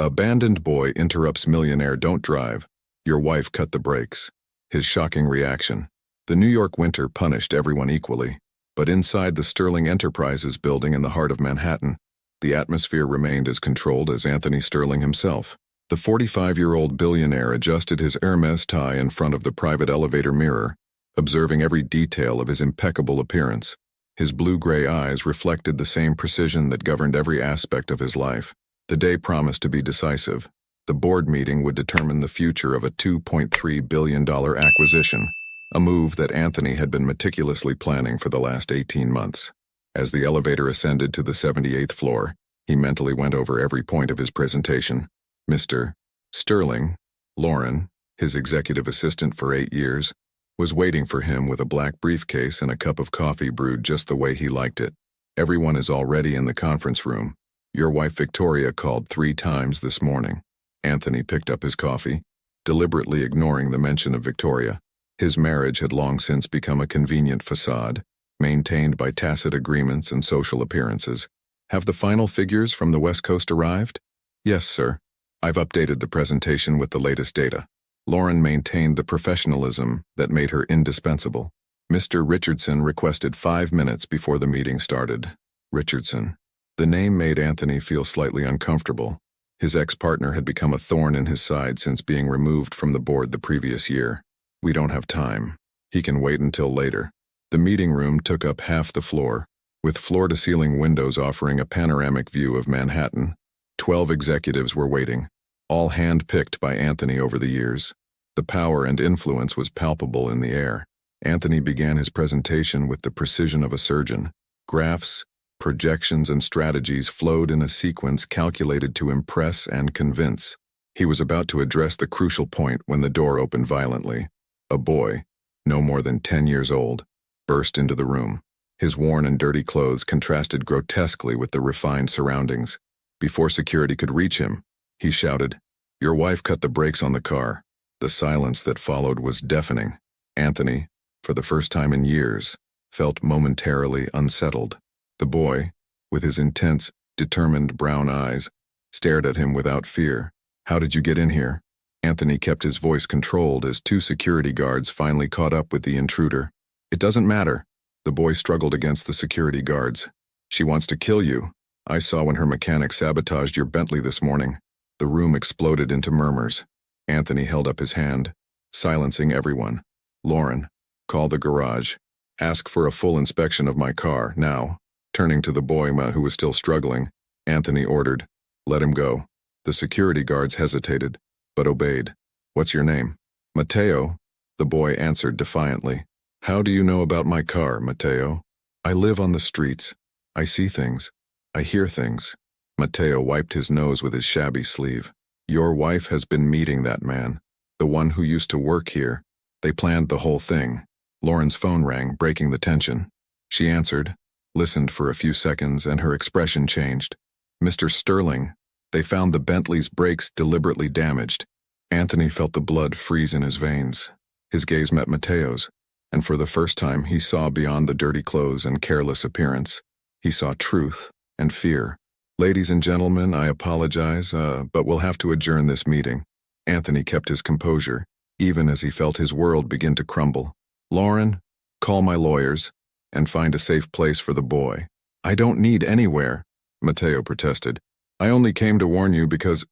Abandoned boy interrupts millionaire don't drive. Your wife cut the brakes. His shocking reaction. The New York winter punished everyone equally, but inside the Sterling Enterprises building in the heart of Manhattan, the atmosphere remained as controlled as Anthony Sterling himself. The 45-year-old billionaire adjusted his Hermes tie in front of the private elevator mirror, observing every detail of his impeccable appearance. His blue-gray eyes reflected the same precision that governed every aspect of his life. The day promised to be decisive. The board meeting would determine the future of a $2.3 billion acquisition, a move that Anthony had been meticulously planning for the last 18 months. As the elevator ascended to the 78th floor, he mentally went over every point of his presentation. Mr. Sterling, Lauren, his executive assistant for 8 years, was waiting for him with a black briefcase and a cup of coffee brewed just the way he liked it. Everyone is already in the conference room. Your wife Victoria called 3 times this morning. Anthony picked up his coffee, deliberately ignoring the mention of Victoria. His marriage had long since become a convenient facade, maintained by tacit agreements and social appearances. Have the final figures from the West Coast arrived? Yes, sir. I've updated the presentation with the latest data. Lauren maintained the professionalism that made her indispensable. Mr. Richardson requested 5 minutes before the meeting started. Richardson. The name made Anthony feel slightly uncomfortable. His ex-partner had become a thorn in his side since being removed from the board the previous year. We don't have time. He can wait until later. The meeting room took up half the floor, with floor-to-ceiling windows offering a panoramic view of Manhattan. 12 executives were waiting, all hand-picked by Anthony over the years. The power and influence was palpable in the air. Anthony began his presentation with the precision of a surgeon. Graphs, projections, and strategies flowed in a sequence calculated to impress and convince. He was about to address the crucial point when the door opened violently. A boy, no more than 10 years old, burst into the room. His worn and dirty clothes contrasted grotesquely with the refined surroundings. Before security could reach him, he shouted, "Your wife cut the brakes on the car." The silence that followed was deafening. Anthony, for the first time in years, felt momentarily unsettled. The boy, with his intense, determined brown eyes, stared at him without fear. "How did you get in here?" Anthony kept his voice controlled as 2 security guards finally caught up with the intruder. "It doesn't matter." The boy struggled against the security guards. "She wants to kill you. I saw when her mechanic sabotaged your Bentley this morning." The room exploded into murmurs. Anthony held up his hand, silencing everyone. "Lauren, call the garage. Ask for a full inspection of my car, now." Turning to the boy who was still struggling, Anthony ordered, "Let him go." The security guards hesitated, but obeyed. "What's your name?" "Matteo," the boy answered defiantly. "How do you know about my car, Matteo?" "I live on the streets. I see things. I hear things." Matteo wiped his nose with his shabby sleeve. "Your wife has been meeting that man, the one who used to work here. They planned the whole thing." Lauren's phone rang, breaking the tension. She answered, listened for a few seconds, and her expression changed. "Mr. Sterling, they found the Bentley's brakes deliberately damaged." Anthony felt the blood freeze in his veins. His gaze met Matteo's, and for the first time he saw beyond the dirty clothes and careless appearance. He saw truth and fear. "Ladies and gentlemen, I apologize, but we'll have to adjourn this meeting." Anthony kept his composure, even as he felt his world begin to crumble. "Lauren, call my lawyers, and find a safe place for the boy." "I don't need anywhere," Matteo protested. "I only came to warn you because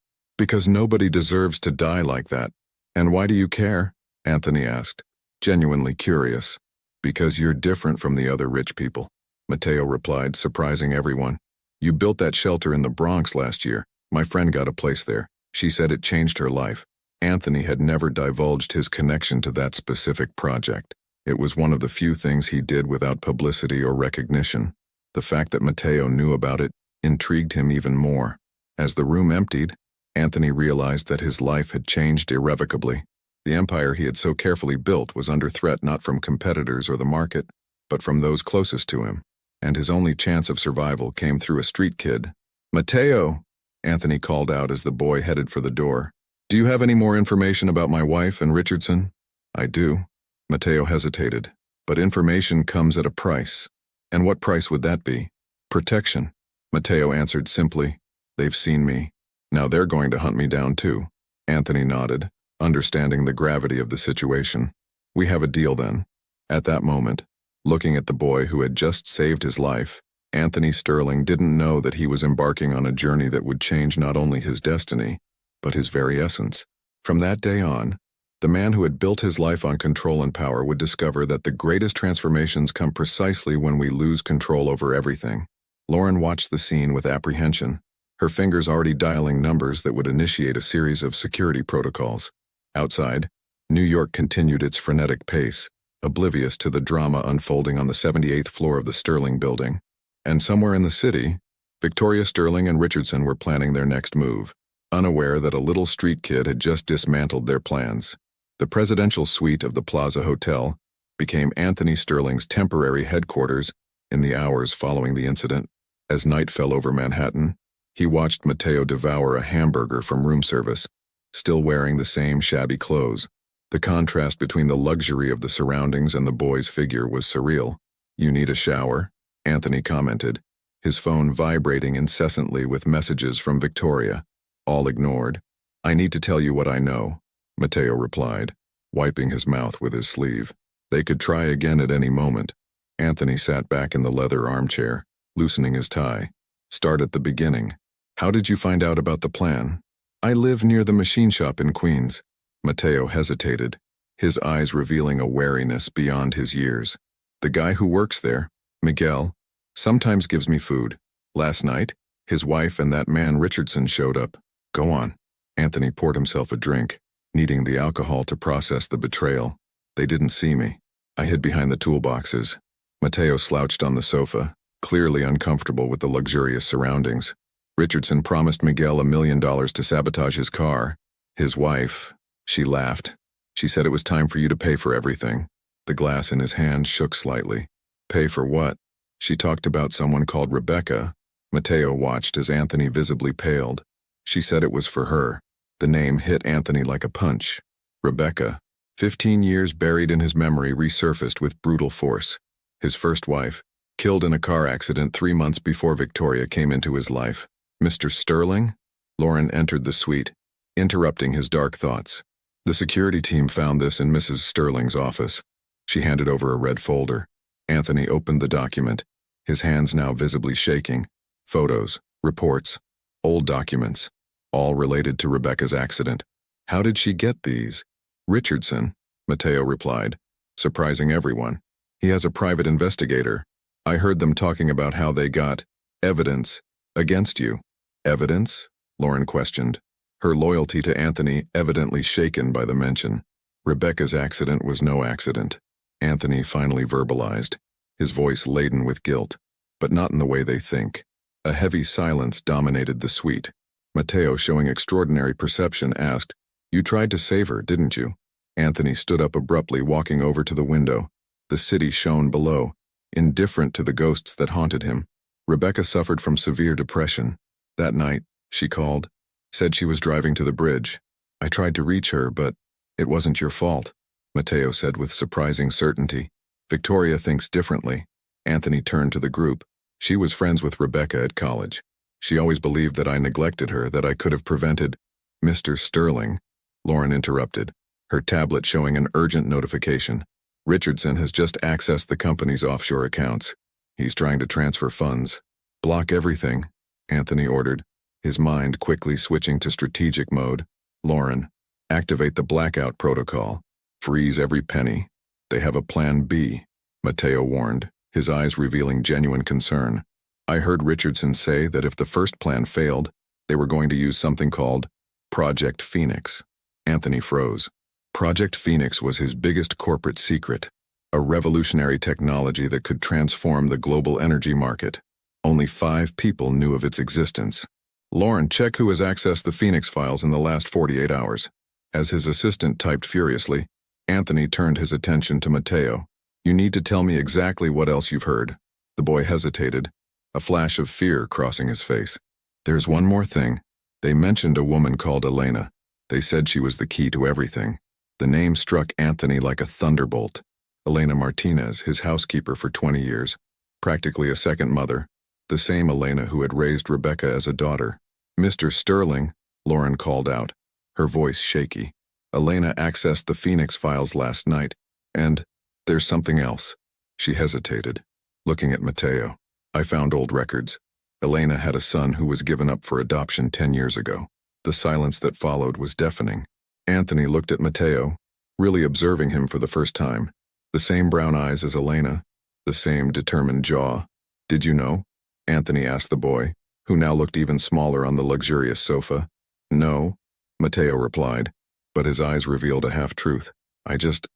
nobody deserves to die like that." "And why do you care?" Anthony asked, genuinely curious. "Because you're different from the other rich people," Matteo replied, surprising everyone. "You built that shelter in the Bronx last year. My friend got a place there. She said it changed her life." Anthony had never divulged his connection to that specific project. It was one of the few things he did without publicity or recognition. The fact that Matteo knew about it intrigued him even more. As the room emptied, Anthony realized that his life had changed irrevocably. The empire he had so carefully built was under threat not from competitors or the market, but from those closest to him, and his only chance of survival came through a street kid. "Matteo," Anthony called out as the boy headed for the door. "Do you have any more information about my wife and Richardson?" "I do." Matteo hesitated. "But information comes at a price." "And what price would that be?" "Protection." Matteo answered simply. "They've seen me. Now they're going to hunt me down too. Anthony nodded, understanding the gravity of the situation. We have a deal then. At that moment, looking at the boy who had just saved his life, Anthony Sterling didn't know that he was embarking on a journey that would change not only his destiny, but his very essence. From that day on, the man who had built his life on control and power would discover that the greatest transformations come precisely when we lose control over everything. Lauren watched the scene with apprehension, her fingers already dialing numbers that would initiate a series of security protocols. Outside, New York continued its frenetic pace, oblivious to the drama unfolding on the 78th floor of the Sterling building. And somewhere in the city, Victoria Sterling and Richardson were planning their next move, unaware that a little street kid had just dismantled their plans. The presidential suite of the Plaza Hotel became Anthony Sterling's temporary headquarters in the hours following the incident. As night fell over Manhattan, he watched Matteo devour a hamburger from room service, still wearing the same shabby clothes. The contrast between the luxury of the surroundings and the boy's figure was surreal. "You need a shower?" Anthony commented, his phone vibrating incessantly with messages from Victoria, all ignored. "I need to tell you what I know," Matteo replied, wiping his mouth with his sleeve. They could try again at any moment. Anthony sat back in the leather armchair, loosening his tie. "Start at the beginning. How did you find out about the plan?" "I live near the machine shop in Queens." Matteo hesitated, his eyes revealing a wariness beyond his years. "The guy who works there, Miguel, sometimes gives me food. Last night, his wife and that man Richardson showed up." "Go on." Anthony poured himself a drink, needing the alcohol to process the betrayal. "They didn't see me. I hid behind the toolboxes." Matteo slouched on the sofa, clearly uncomfortable with the luxurious surroundings. "Richardson promised Miguel $1 million to sabotage his car. His wife," she laughed. "She said it was time for you to pay for everything." The glass in his hand shook slightly. "Pay for what?" "She talked about someone called Rebecca." Matteo watched as Anthony visibly paled. "She said it was for her." The name hit Anthony like a punch. Rebecca, 15 years buried in his memory, resurfaced with brutal force. His first wife, killed in a car accident 3 months before Victoria came into his life. "Mr. Sterling?" Lauren entered the suite, interrupting his dark thoughts. "The security team found this in Mrs. Sterling's office." She handed over a red folder. Anthony opened the document, his hands now visibly shaking. Photos, reports, old documents, all related to Rebecca's accident. "How did she get these?" "Richardson," Matteo replied, surprising everyone. "He has a private investigator. I heard them talking about how they got evidence against you." "Evidence?" Lauren questioned, her loyalty to Anthony evidently shaken by the mention. "Rebecca's accident was no accident," Anthony finally verbalized, his voice laden with guilt, "but not in the way they think." A heavy silence dominated the suite. Matteo, showing extraordinary perception, asked, "You tried to save her, didn't you?" Anthony stood up abruptly, walking over to the window. The city shone below, indifferent to the ghosts that haunted him. "Rebecca suffered from severe depression. That night, she called, said she was driving to the bridge. I tried to reach her, but it wasn't your fault," Matteo said with surprising certainty. "Victoria thinks differently." Anthony turned to the group. "She was friends with Rebecca at college. She always believed that I neglected her, that I could have prevented—" "Mr. Sterling," Lauren interrupted, her tablet showing an urgent notification. "Richardson has just accessed the company's offshore accounts. He's trying to transfer funds." "Block everything," Anthony ordered, his mind quickly switching to strategic mode. "Lauren, activate the blackout protocol. Freeze every penny. They have a plan B," Matteo warned, his eyes revealing genuine concern. "I heard Richardson say that if the first plan failed, they were going to use something called Project Phoenix." Anthony froze. Project Phoenix was his biggest corporate secret, a revolutionary technology that could transform the global energy market. Only 5 people knew of its existence. "Lauren, check who has accessed the Phoenix files in the last 48 hours. As his assistant typed furiously, Anthony turned his attention to Matteo. "You need to tell me exactly what else you've heard." The boy hesitated, a flash of fear crossing his face. "There's one more thing. They mentioned a woman called Elena. They said she was the key to everything." The name struck Anthony like a thunderbolt. Elena Martinez, his housekeeper for 20 years, practically a second mother, the same Elena who had raised Rebecca as a daughter. Mr. Sterling, Lauren called out, her voice shaky. Elena accessed the Phoenix files last night, and there's something else. She hesitated, looking at Mateo. I found old records. Elena had a son who was given up for adoption 10 years ago. The silence that followed was deafening. Anthony looked at Mateo, really observing him for the first time. The same brown eyes as Elena, the same determined jaw. Did you know? Anthony asked the boy, who now looked even smaller on the luxurious sofa. No, Mateo replied, but his eyes revealed a half-truth. I just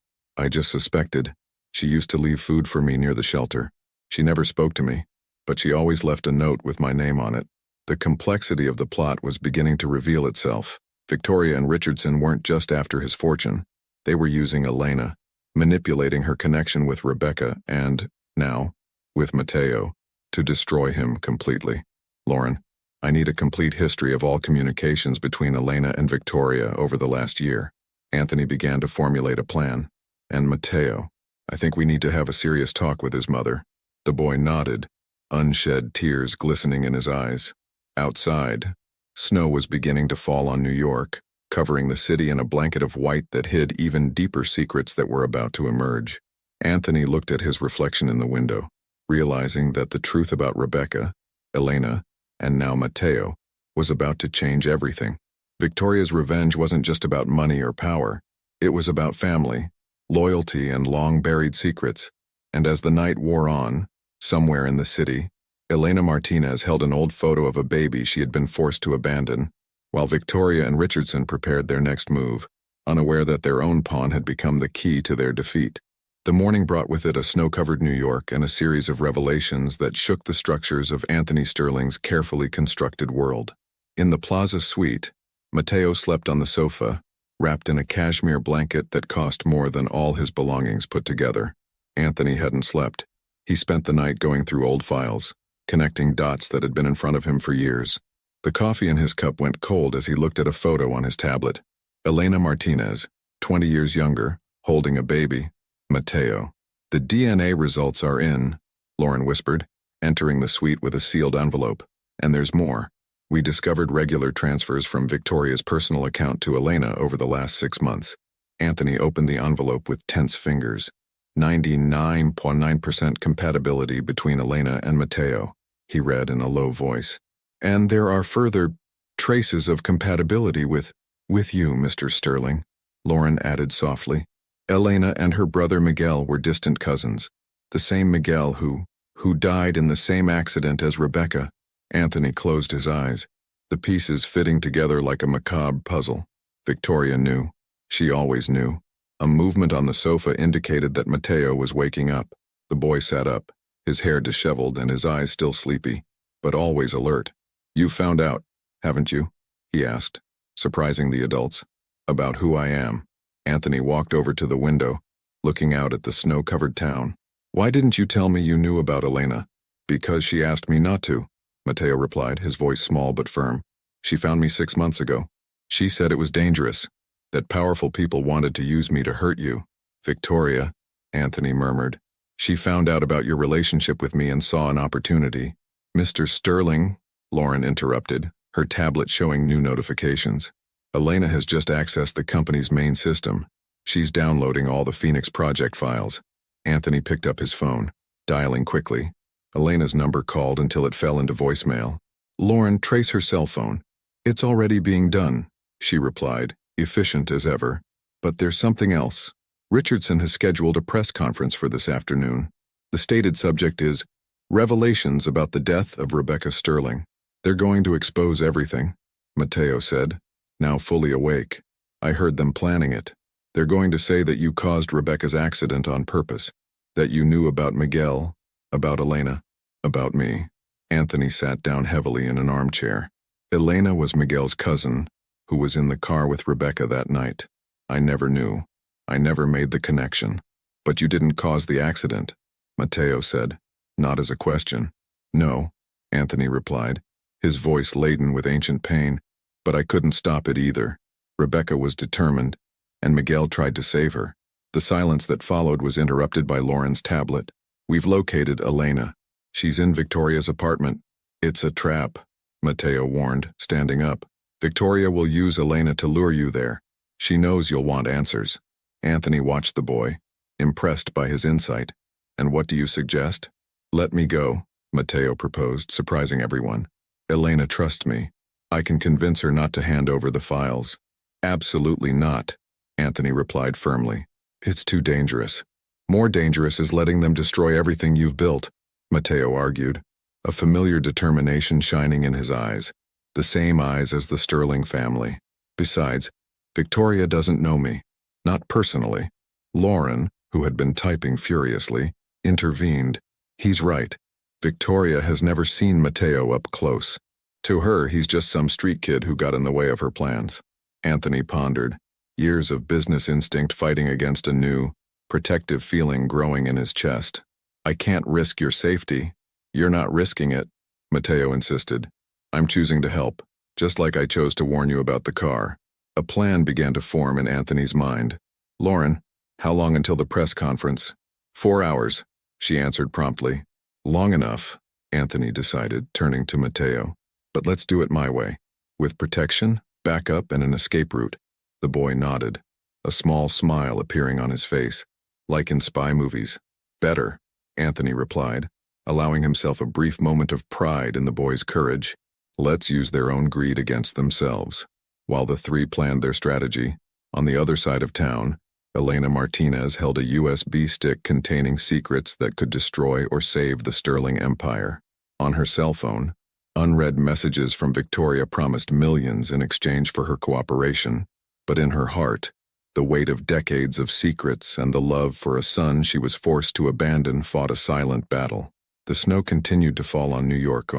suspected. She used to leave food for me near the shelter. She never spoke to me, but she always left a note with my name on it. The complexity of the plot was beginning to reveal itself. Victoria and Richardson weren't just after his fortune. They were using Elena, manipulating her connection with Rebecca and, now, with Mateo, to destroy him completely. Lauren, I need a complete history of all communications between Elena and Victoria over the last year. Anthony began to formulate a plan. And Mateo, I think we need to have a serious talk with his mother. The boy nodded, unshed tears glistening in his eyes. Outside, snow was beginning to fall on New York, covering the city in a blanket of white that hid even deeper secrets that were about to emerge. Anthony looked at his reflection in the window, realizing that the truth about Rebecca, Elena, and now Mateo, was about to change everything. Victoria's revenge wasn't just about money or power. It was about family, loyalty, and long-buried secrets. And as the night wore on, somewhere in the city, Elena Martinez held an old photo of a baby she had been forced to abandon, while Victoria and Richardson prepared their next move, unaware that their own pawn had become the key to their defeat. The morning brought with it a snow-covered New York and a series of revelations that shook the structures of Anthony Sterling's carefully constructed world. In the Plaza suite, Mateo slept on the sofa, wrapped in a cashmere blanket that cost more than all his belongings put together. Anthony hadn't slept. He spent the night going through old files, connecting dots that had been in front of him for years. The coffee in his cup went cold as he looked at a photo on his tablet. Elena Martinez, 20 years younger, holding a baby. Mateo. The DNA results are in, Lauren whispered, entering the suite with a sealed envelope. And there's more. We discovered regular transfers from Victoria's personal account to Elena over the last 6 months. Anthony opened the envelope with tense fingers. 99.9% compatibility between Elena and Mateo, he read in a low voice. And there are further traces of compatibility with you, Mr. Sterling, Lauren added softly. Elena and her brother Miguel were distant cousins, the same Miguel who died in the same accident as Rebecca. Anthony closed his eyes, the pieces fitting together like a macabre puzzle. Victoria knew. She always knew. A movement on the sofa indicated that Mateo was waking up. The boy sat up, his hair disheveled and his eyes still sleepy, but always alert. "You've found out, haven't you?" he asked, surprising the adults. "About who I am." Anthony walked over to the window, looking out at the snow-covered town. "Why didn't you tell me you knew about Elena?" "Because she asked me not to," Mateo replied, his voice small but firm. "She found me 6 months ago. She said it was dangerous, that powerful people wanted to use me to hurt you." "Victoria," Anthony murmured. "She found out about your relationship with me and saw an opportunity." "Mr. Sterling," Lauren interrupted, her tablet showing new notifications. "Elena has just accessed the company's main system. She's downloading all the Phoenix project files." Anthony picked up his phone, dialing quickly. Elena's number called until it fell into voicemail. "Lauren, trace her cell phone." "It's already being done," she replied, efficient as ever. "But there's something else. Richardson has scheduled a press conference for this afternoon. The stated subject is revelations about the death of Rebecca Sterling. They're going to expose everything," Mateo said, now fully awake. "I heard them planning it. They're going to say that you caused Rebecca's accident on purpose, that you knew about Miguel, about Elena, about me." Anthony sat down heavily in an armchair. "Elena was Miguel's cousin, who was in the car with Rebecca that night. I never knew. I never made the connection." "But you didn't cause the accident," Mateo said, not as a question. "No," Anthony replied, his voice laden with ancient pain. "But I couldn't stop it either. Rebecca was determined, and Miguel tried to save her." The silence that followed was interrupted by Lauren's tablet. "We've located Elena. She's in Victoria's apartment. It's a trap." Matteo warned, standing up. Victoria will use Elena to lure you there. She knows you'll want answers. Anthony watched the boy, impressed by his insight. And what do you suggest? Let me go, Matteo proposed, surprising everyone. Elena trusts me. I can convince her not to hand over the files. Absolutely not, Anthony replied firmly. It's too dangerous. More dangerous is letting them destroy everything you've built, Matteo argued, a familiar determination shining in his eyes, the same eyes as the Sterling family. Besides, Victoria doesn't know me, not personally. Lauren, who had been typing furiously, intervened. He's right. Victoria has never seen Matteo up close. To her, he's just some street kid who got in the way of her plans. Anthony pondered, years of business instinct fighting against a new, protective feeling growing in his chest. I can't risk your safety. You're not risking it, Matteo insisted. I'm choosing to help, just like I chose to warn you about the car. A plan began to form in Anthony's mind. Lauren, how long until the press conference? 4 hours, she answered promptly. Long enough, Anthony decided, turning to Matteo. But let's do it my way. With protection, backup, and an escape route. The boy nodded, a small smile appearing on his face, like in spy movies. Better, Anthony replied, allowing himself a brief moment of pride in the boy's courage. Let's use their own greed against themselves. While the three planned their strategy, on the other side of town, Elena Martinez held a USB stick containing secrets that could destroy or save the Sterling Empire. On her cell phone, unread messages from Victoria promised millions in exchange for her cooperation, but in her heart, the weight of decades of secrets and the love for a son she was forced to abandon fought a silent battle. The snow continued to fall on New York,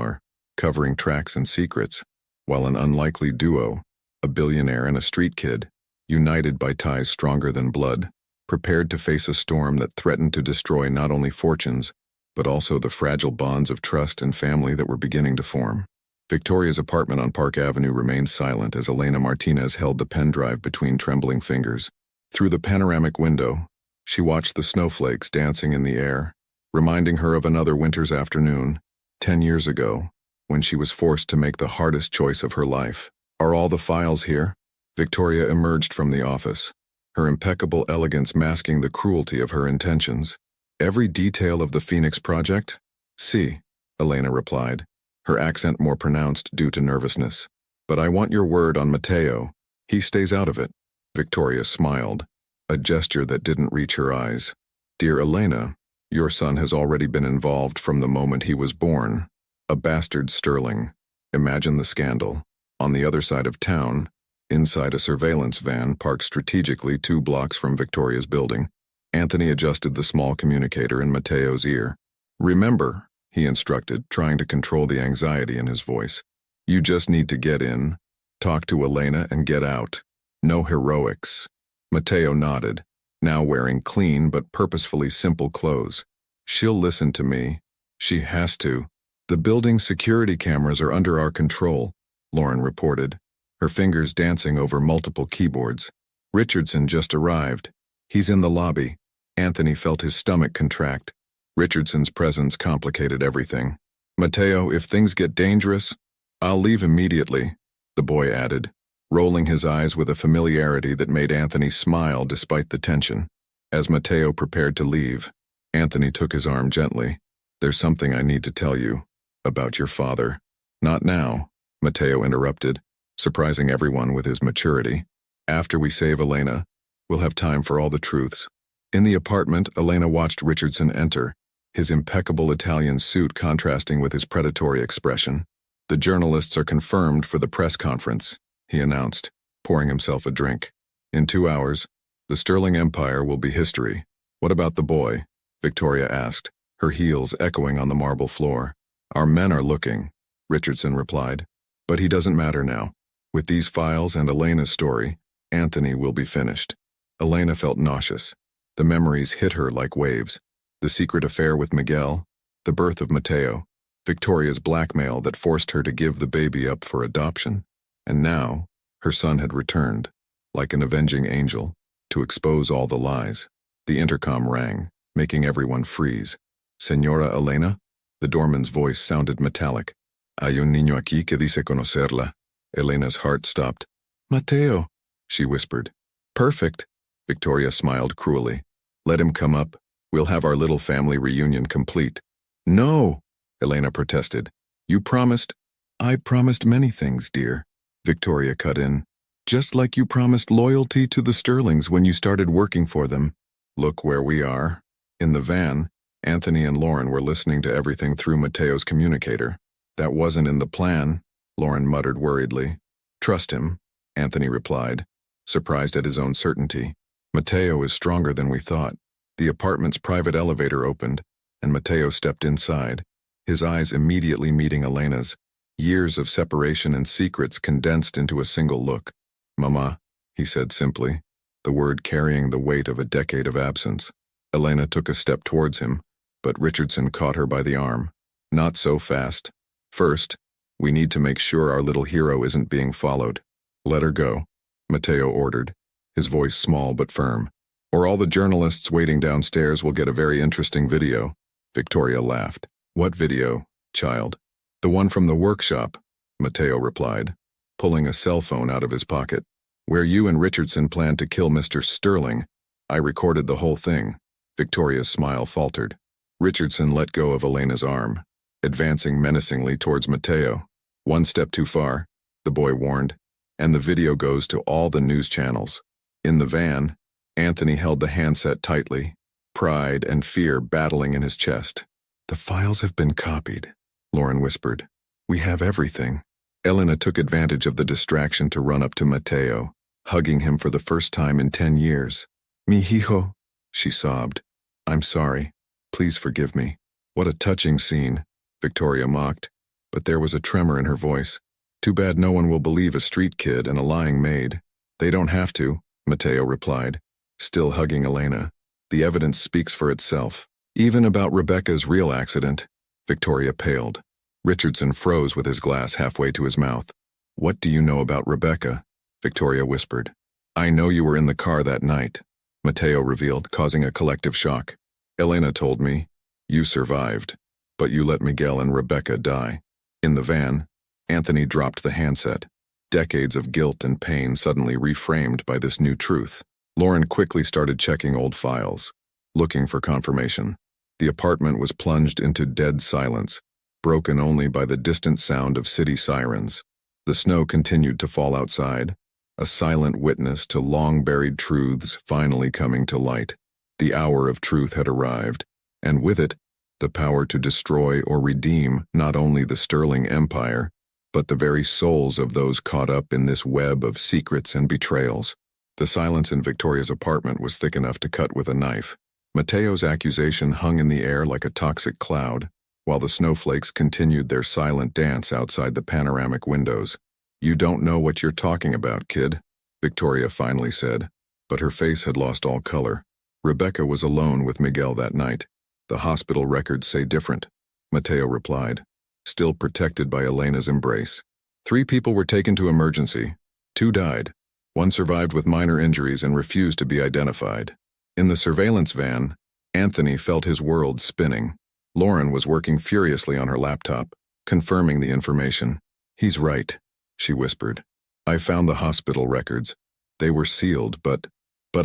covering tracks and secrets, while an unlikely duo, a billionaire and a street kid, united by ties stronger than blood, prepared to face a storm that threatened to destroy not only fortunes, but also the fragile bonds of trust and family that were beginning to form. Victoria's apartment on Park Avenue remained silent as Elena Martinez held the pen drive between trembling fingers. Through the panoramic window, she watched the snowflakes dancing in the air, reminding her of another winter's afternoon, 10 years ago, when she was forced to make the hardest choice of her life. Are all the files here? Victoria emerged from the office, her impeccable elegance masking the cruelty of her intentions. Every detail of the Phoenix project? Si, Elena replied, her accent more pronounced due to nervousness. But I want your word on Matteo. He stays out of it. Victoria smiled, a gesture that didn't reach her eyes. Dear Elena, your son has already been involved from the moment he was born. A bastard Sterling. Imagine the scandal. On the other side of town, inside a surveillance van parked strategically 2 blocks from Victoria's building, Anthony adjusted the small communicator in Matteo's ear. Remember, he instructed, trying to control the anxiety in his voice. You just need to get in, talk to Elena, and get out. No heroics. Matteo nodded, now wearing clean but purposefully simple clothes. She'll listen to me. She has to. The building's security cameras are under our control, Lauren reported, her fingers dancing over multiple keyboards. Richardson just arrived. He's in the lobby. Anthony felt his stomach contract. Richardson's presence complicated everything. Matteo, if things get dangerous, I'll leave immediately, the boy added, rolling his eyes with a familiarity that made Anthony smile despite the tension. As Matteo prepared to leave, Anthony took his arm gently. There's something I need to tell you. About your father. Not now, Matteo interrupted, surprising everyone with his maturity. After we save Elena, we'll have time for all the truths. In the apartment, Elena watched Richardson enter, his impeccable Italian suit contrasting with his predatory expression. The journalists are confirmed for the press conference, he announced, pouring himself a drink. In 2 hours, the Sterling Empire will be history. What about the boy? Victoria asked, her heels echoing on the marble floor. Our men are looking, Richardson replied. But he doesn't matter now. With these files and Elena's story, Anthony will be finished. Elena felt nauseous. The memories hit her like waves. The secret affair with Miguel, the birth of Matteo, Victoria's blackmail that forced her to give the baby up for adoption. And now, her son had returned, like an avenging angel, to expose all the lies. The intercom rang, making everyone freeze. Senora Elena? The doorman's voice sounded metallic. Hay un niño aquí que dice conocerla. Elena's heart stopped. Mateo, she whispered. Perfect. Victoria smiled cruelly. Let him come up. We'll have our little family reunion complete. No, Elena protested. You promised. I promised many things, dear. Victoria cut in. Just like you promised loyalty to the Sterlings when you started working for them. Look where we are. In the van, Anthony and Lauren were listening to everything through Mateo's communicator. That wasn't in the plan, Lauren muttered worriedly. Trust him, Anthony replied, surprised at his own certainty. Mateo is stronger than we thought. The apartment's private elevator opened, and Mateo stepped inside, his eyes immediately meeting Elena's. Years of separation and secrets condensed into a single look. Mama, he said simply, the word carrying the weight of a decade of absence. Elena took a step towards him, but Richardson caught her by the arm. Not so fast. First, we need to make sure our little hero isn't being followed. Let her go, Mateo ordered, his voice small but firm. Or all the journalists waiting downstairs will get a very interesting video. Victoria laughed. What video, child? The one from the workshop, Mateo replied, pulling a cell phone out of his pocket. Where you and Richardson planned to kill Mr. Sterling. I recorded the whole thing. Victoria's smile faltered. Richardson let go of Elena's arm, advancing menacingly towards Mateo. One step too far, the boy warned, and the video goes to all the news channels. In the van, Anthony held the handset tightly, pride and fear battling in his chest. The files have been copied, Lauren whispered. We have everything. Elena took advantage of the distraction to run up to Mateo, hugging him for the first time in 10 years. Mi hijo, she sobbed. I'm sorry. Please forgive me. What a touching scene, Victoria mocked, but there was a tremor in her voice. Too bad no one will believe a street kid and a lying maid. They don't have to, Mateo replied, still hugging Elena. The evidence speaks for itself. Even about Rebecca's real accident, Victoria paled. Richardson froze with his glass halfway to his mouth. What do you know about Rebecca? Victoria whispered. I know you were in the car that night, Mateo revealed, causing a collective shock. Elena told me. You survived, but you let Miguel and Rebecca die. In the van, Anthony dropped the handset. Decades of guilt and pain suddenly reframed by this new truth. Lauren quickly started checking old files, looking for confirmation. The apartment was plunged into dead silence, broken only by the distant sound of city sirens. The snow continued to fall outside, a silent witness to long-buried truths finally coming to light. The hour of truth had arrived, and with it, the power to destroy or redeem not only the Sterling Empire, but the very souls of those caught up in this web of secrets and betrayals. The silence in Victoria's apartment was thick enough to cut with a knife. Mateo's accusation hung in the air like a toxic cloud, while the snowflakes continued their silent dance outside the panoramic windows. You don't know what you're talking about, kid, Victoria finally said, but her face had lost all color. Rebecca was alone with Miguel that night. The hospital records say different, Mateo replied, still protected by Elena's embrace. 3 people were taken to emergency. 2 died. 1 survived with minor injuries and refused to be identified. In the surveillance van, Anthony felt his world spinning. Lauren was working furiously on her laptop, confirming the information. He's right, she whispered. I found the hospital records. They were sealed, but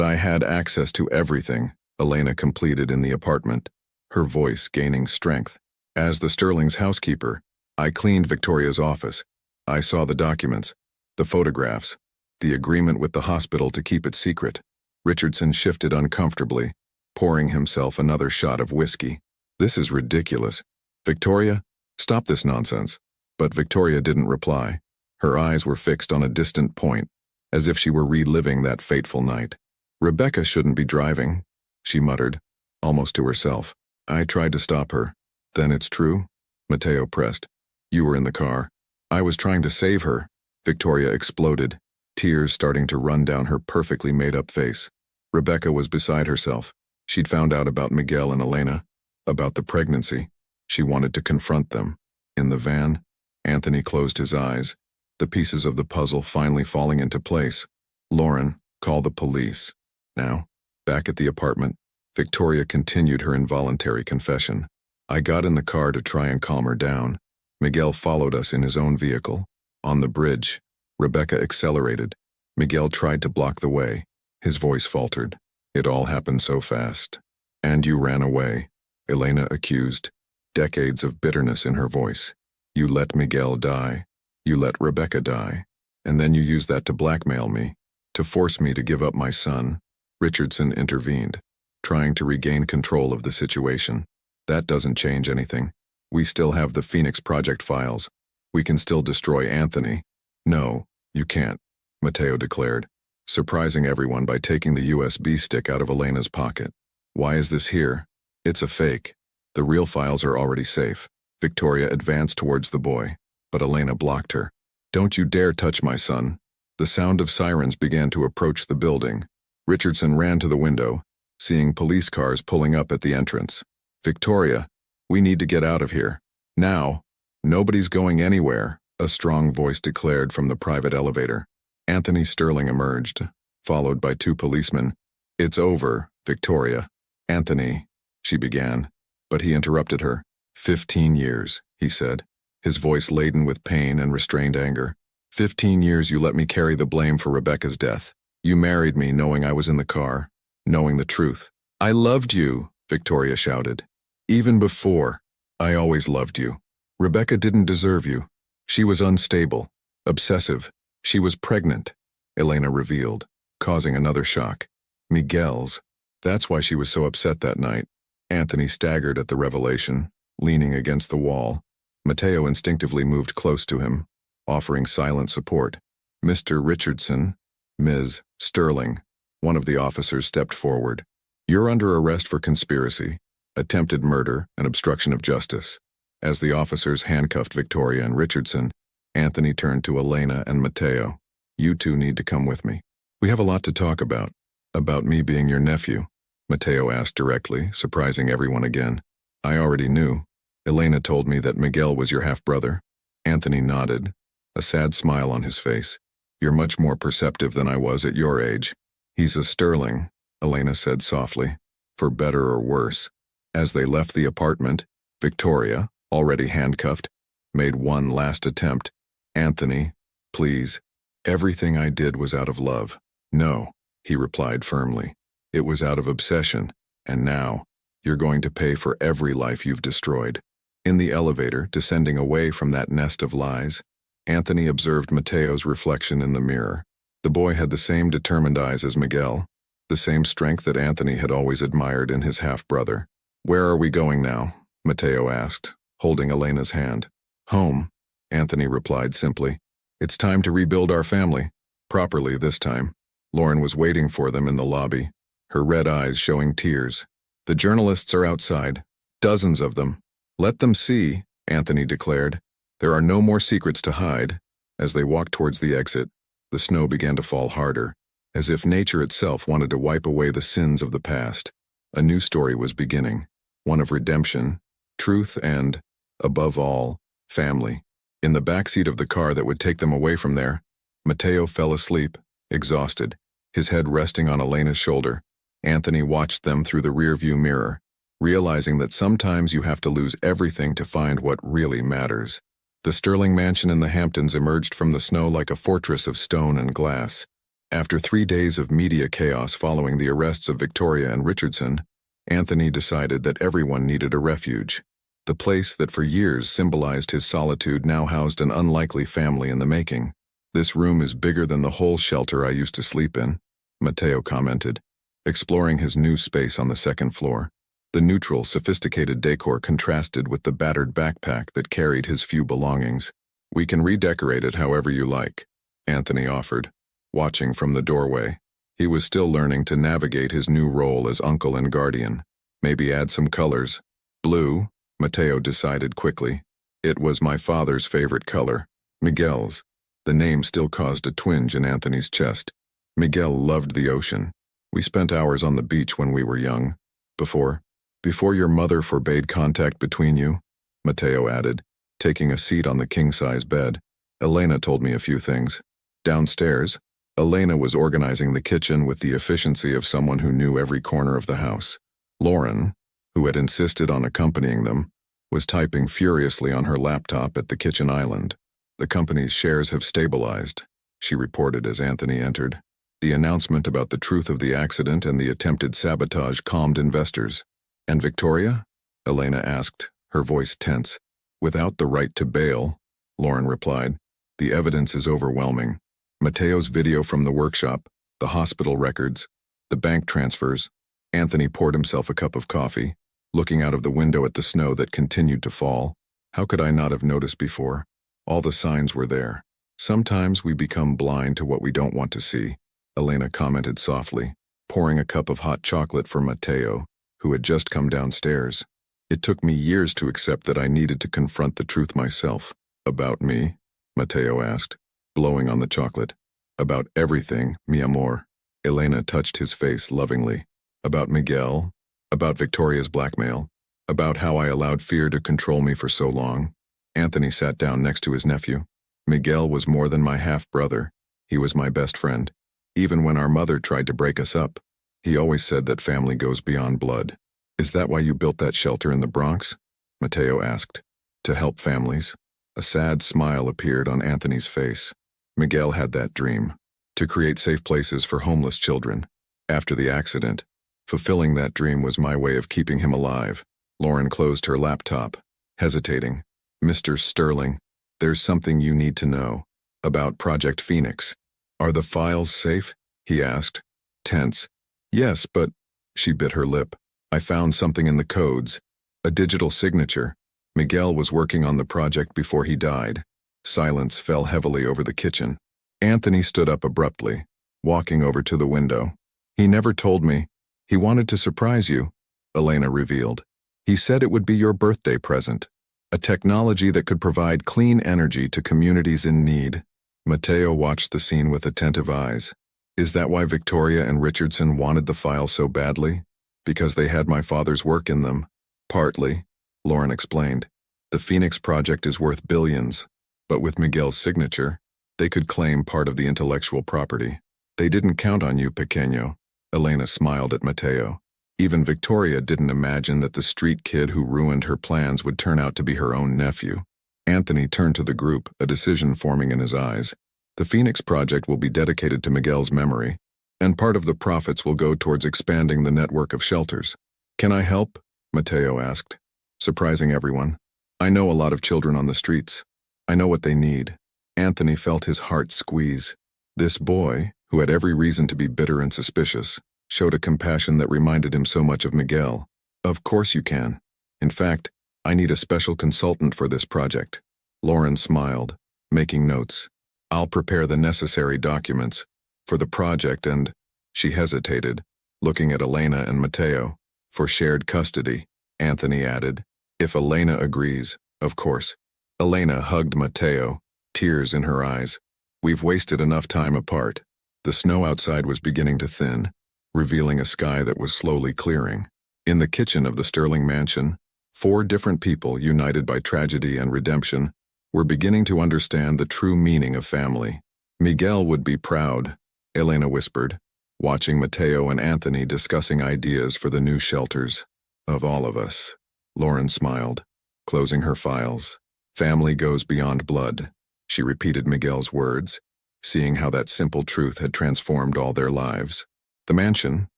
I had access to everything, Elena completed in the apartment, her voice gaining strength. As the Sterling's housekeeper, I cleaned Victoria's office. I saw the documents, the photographs, the agreement with the hospital to keep it secret. Richardson shifted uncomfortably, pouring himself another shot of whiskey. This is ridiculous. Victoria, stop this nonsense. But Victoria didn't reply. Her eyes were fixed on a distant point, as if she were reliving that fateful night. Rebecca shouldn't be driving, she muttered, almost to herself. I tried to stop her. Then it's true? Mateo pressed. You were in the car. I was trying to save her. Victoria exploded, tears starting to run down her perfectly made-up face. Rebecca was beside herself. She'd found out about Miguel and Elena, about the pregnancy. She wanted to confront them. In the van, Anthony closed his eyes, the pieces of the puzzle finally falling into place. Lauren, call the police. Now, back at the apartment, Victoria continued her involuntary confession. I got in the car to try and calm her down. Miguel followed us in his own vehicle. On the bridge, Rebecca accelerated. Miguel tried to block the way. His voice faltered. It all happened so fast. And you ran away, Elena accused, decades of bitterness in her voice. You let Miguel die. You let Rebecca die. And then you used that to blackmail me, to force me to give up my son. Richardson intervened, trying to regain control of the situation. That doesn't change anything. We still have the Phoenix Project files. We can still destroy Anthony. No, you can't, Mateo declared, surprising everyone by taking the USB stick out of Elena's pocket. Why is this here? It's a fake. The real files are already safe. Victoria advanced towards the boy, but Elena blocked her. Don't you dare touch my son. The sound of sirens began to approach the building. Richardson ran to the window, seeing police cars pulling up at the entrance. Victoria, we need to get out of here. Now. Nobody's going anywhere, a strong voice declared from the private elevator. Anthony Sterling emerged, followed by two policemen. It's over, Victoria. Anthony, she began, but he interrupted her. 15 years, he said, his voice laden with pain and restrained anger. 15 years you let me carry the blame for Rebecca's death. You married me knowing I was in the car, knowing the truth. I loved you, Victoria shouted. Even before, I always loved you. Rebecca didn't deserve you. She was unstable, obsessive. She was pregnant, Elena revealed, causing another shock. Miguel's. That's why she was so upset that night. Anthony staggered at the revelation, leaning against the wall. Mateo instinctively moved close to him, offering silent support. Mr. Richardson, Ms. Sterling, one of the officers stepped forward. You're under arrest for conspiracy, attempted murder, and obstruction of justice. As the officers handcuffed Victoria and Richardson, Anthony turned to Elena and Mateo. You two need to come with me. We have a lot to talk about. About me being your nephew, Mateo asked directly, surprising everyone again. I already knew. Elena told me that Miguel was your half-brother. Anthony nodded, a sad smile on his face. You're much more perceptive than I was at your age. He's a Sterling, Elena said softly, for better or worse. As they left the apartment, Victoria, already handcuffed, made one last attempt. Anthony, please. Everything I did was out of love. No, he replied firmly. It was out of obsession, and now, you're going to pay for every life you've destroyed. In the elevator, descending away from that nest of lies, Anthony observed Mateo's reflection in the mirror. The boy had the same determined eyes as Miguel, the same strength that Anthony had always admired in his half-brother. Where are we going now? Mateo asked, holding Elena's hand. Home, Anthony replied simply. It's time to rebuild our family. Properly this time. Lauren was waiting for them in the lobby, her red eyes showing tears. The journalists are outside. Dozens of them. Let them see, Anthony declared. There are no more secrets to hide. As they walked towards the exit, the snow began to fall harder, as if nature itself wanted to wipe away the sins of the past. A new story was beginning, one of redemption, truth, and, above all, family. In the backseat of the car that would take them away from there, Mateo fell asleep, exhausted, his head resting on Elena's shoulder. Anthony watched them through the rearview mirror, realizing that sometimes you have to lose everything to find what really matters. The Sterling mansion in the Hamptons emerged from the snow like a fortress of stone and glass. After 3 days of media chaos following the arrests of Victoria and Richardson, Anthony decided that everyone needed a refuge. The place that for years symbolized his solitude now housed an unlikely family in the making. This room is bigger than the whole shelter I used to sleep in, Mateo commented, exploring his new space on the second floor. The neutral, sophisticated decor contrasted with the battered backpack that carried his few belongings. We can redecorate it however you like, Anthony offered, watching from the doorway. He was still learning to navigate his new role as uncle and guardian. Maybe add some colors. Blue, Mateo decided quickly. It was my father's favorite color, Miguel's. The name still caused a twinge in Anthony's chest. Miguel loved the ocean. We spent hours on the beach when we were young. Before your mother forbade contact between you, Mateo added, taking a seat on the king-size bed. Elena told me a few things. Downstairs, Elena was organizing the kitchen with the efficiency of someone who knew every corner of the house. Lauren, who had insisted on accompanying them, was typing furiously on her laptop at the kitchen island. "The company's shares have stabilized," she reported as Anthony entered. The announcement about the truth of the accident and the attempted sabotage calmed investors. "And Victoria?" Elena asked, her voice tense. "Without the right to bail," Lauren replied. "The evidence is overwhelming. Mateo's video from the workshop, the hospital records, the bank transfers." Anthony poured himself a cup of coffee, looking out of the window at the snow that continued to fall. "How could I not have noticed before? All the signs were there. Sometimes we become blind to what we don't want to see," Elena commented softly, pouring a cup of hot chocolate for Mateo, who had just come downstairs. "It took me years to accept that I needed to confront the truth myself." "About me?" Mateo asked, blowing on the chocolate. "About everything, mi amor." Elena touched his face lovingly. "About Miguel? About Victoria's blackmail? About how I allowed fear to control me for so long?" Anthony sat down next to his nephew. "Miguel was more than my half-brother. He was my best friend. Even when our mother tried to break us up, he always said that family goes beyond blood." "Is that why you built that shelter in the Bronx?" Mateo asked. "To help families?" A sad smile appeared on Anthony's face. "Miguel had that dream, to create safe places for homeless children. After the accident, fulfilling that dream was my way of keeping him alive." Lauren closed her laptop, hesitating. "Mr. Sterling, there's something you need to know about Project Phoenix." "Are the files safe?" he asked, tense. "Yes, but..." She bit her lip. "I found something in the codes, a digital signature. Miguel was working on the project before he died." Silence fell heavily over the kitchen. Anthony stood up abruptly, walking over to the window. "He never told me. He wanted to surprise you," Elena revealed. "He said it would be your birthday present, a technology that could provide clean energy to communities in need." Mateo watched the scene with attentive eyes. "Is that why Victoria and Richardson wanted the file so badly? Because they had my father's work in them?" "Partly," Lauren explained. "The Phoenix project is worth billions, but with Miguel's signature, they could claim part of the intellectual property." "They didn't count on you, pequeño." Elena smiled at Mateo. Even Victoria didn't imagine that the street kid who ruined her plans would turn out to be her own nephew. Anthony turned to the group, a decision forming in his eyes. "The Phoenix project will be dedicated to Miguel's memory, and part of the profits will go towards expanding the network of shelters." "Can I help?" Mateo asked, surprising everyone. "I know a lot of children on the streets. I know what they need." Anthony felt his heart squeeze. This boy, who had every reason to be bitter and suspicious, showed a compassion that reminded him so much of Miguel. "Of course you can. In fact, I need a special consultant for this project." Lauren smiled, making notes. "I'll prepare the necessary documents for the project and..." She hesitated, looking at Elena and Mateo. "For shared custody," Anthony added. "If Elena agrees, of course." Elena hugged Mateo, tears in her eyes. "We've wasted enough time apart." The snow outside was beginning to thin, revealing a sky that was slowly clearing. In the kitchen of the Sterling mansion, 4 different people, united by tragedy and redemption, were beginning to understand the true meaning of family. "Miguel would be proud," Elena whispered, watching Mateo and Anthony discussing ideas for the new shelters. "Of all of us," Lauren smiled, closing her files. "Family goes beyond blood." She repeated Miguel's words, seeing how that simple truth had transformed all their lives. The mansion,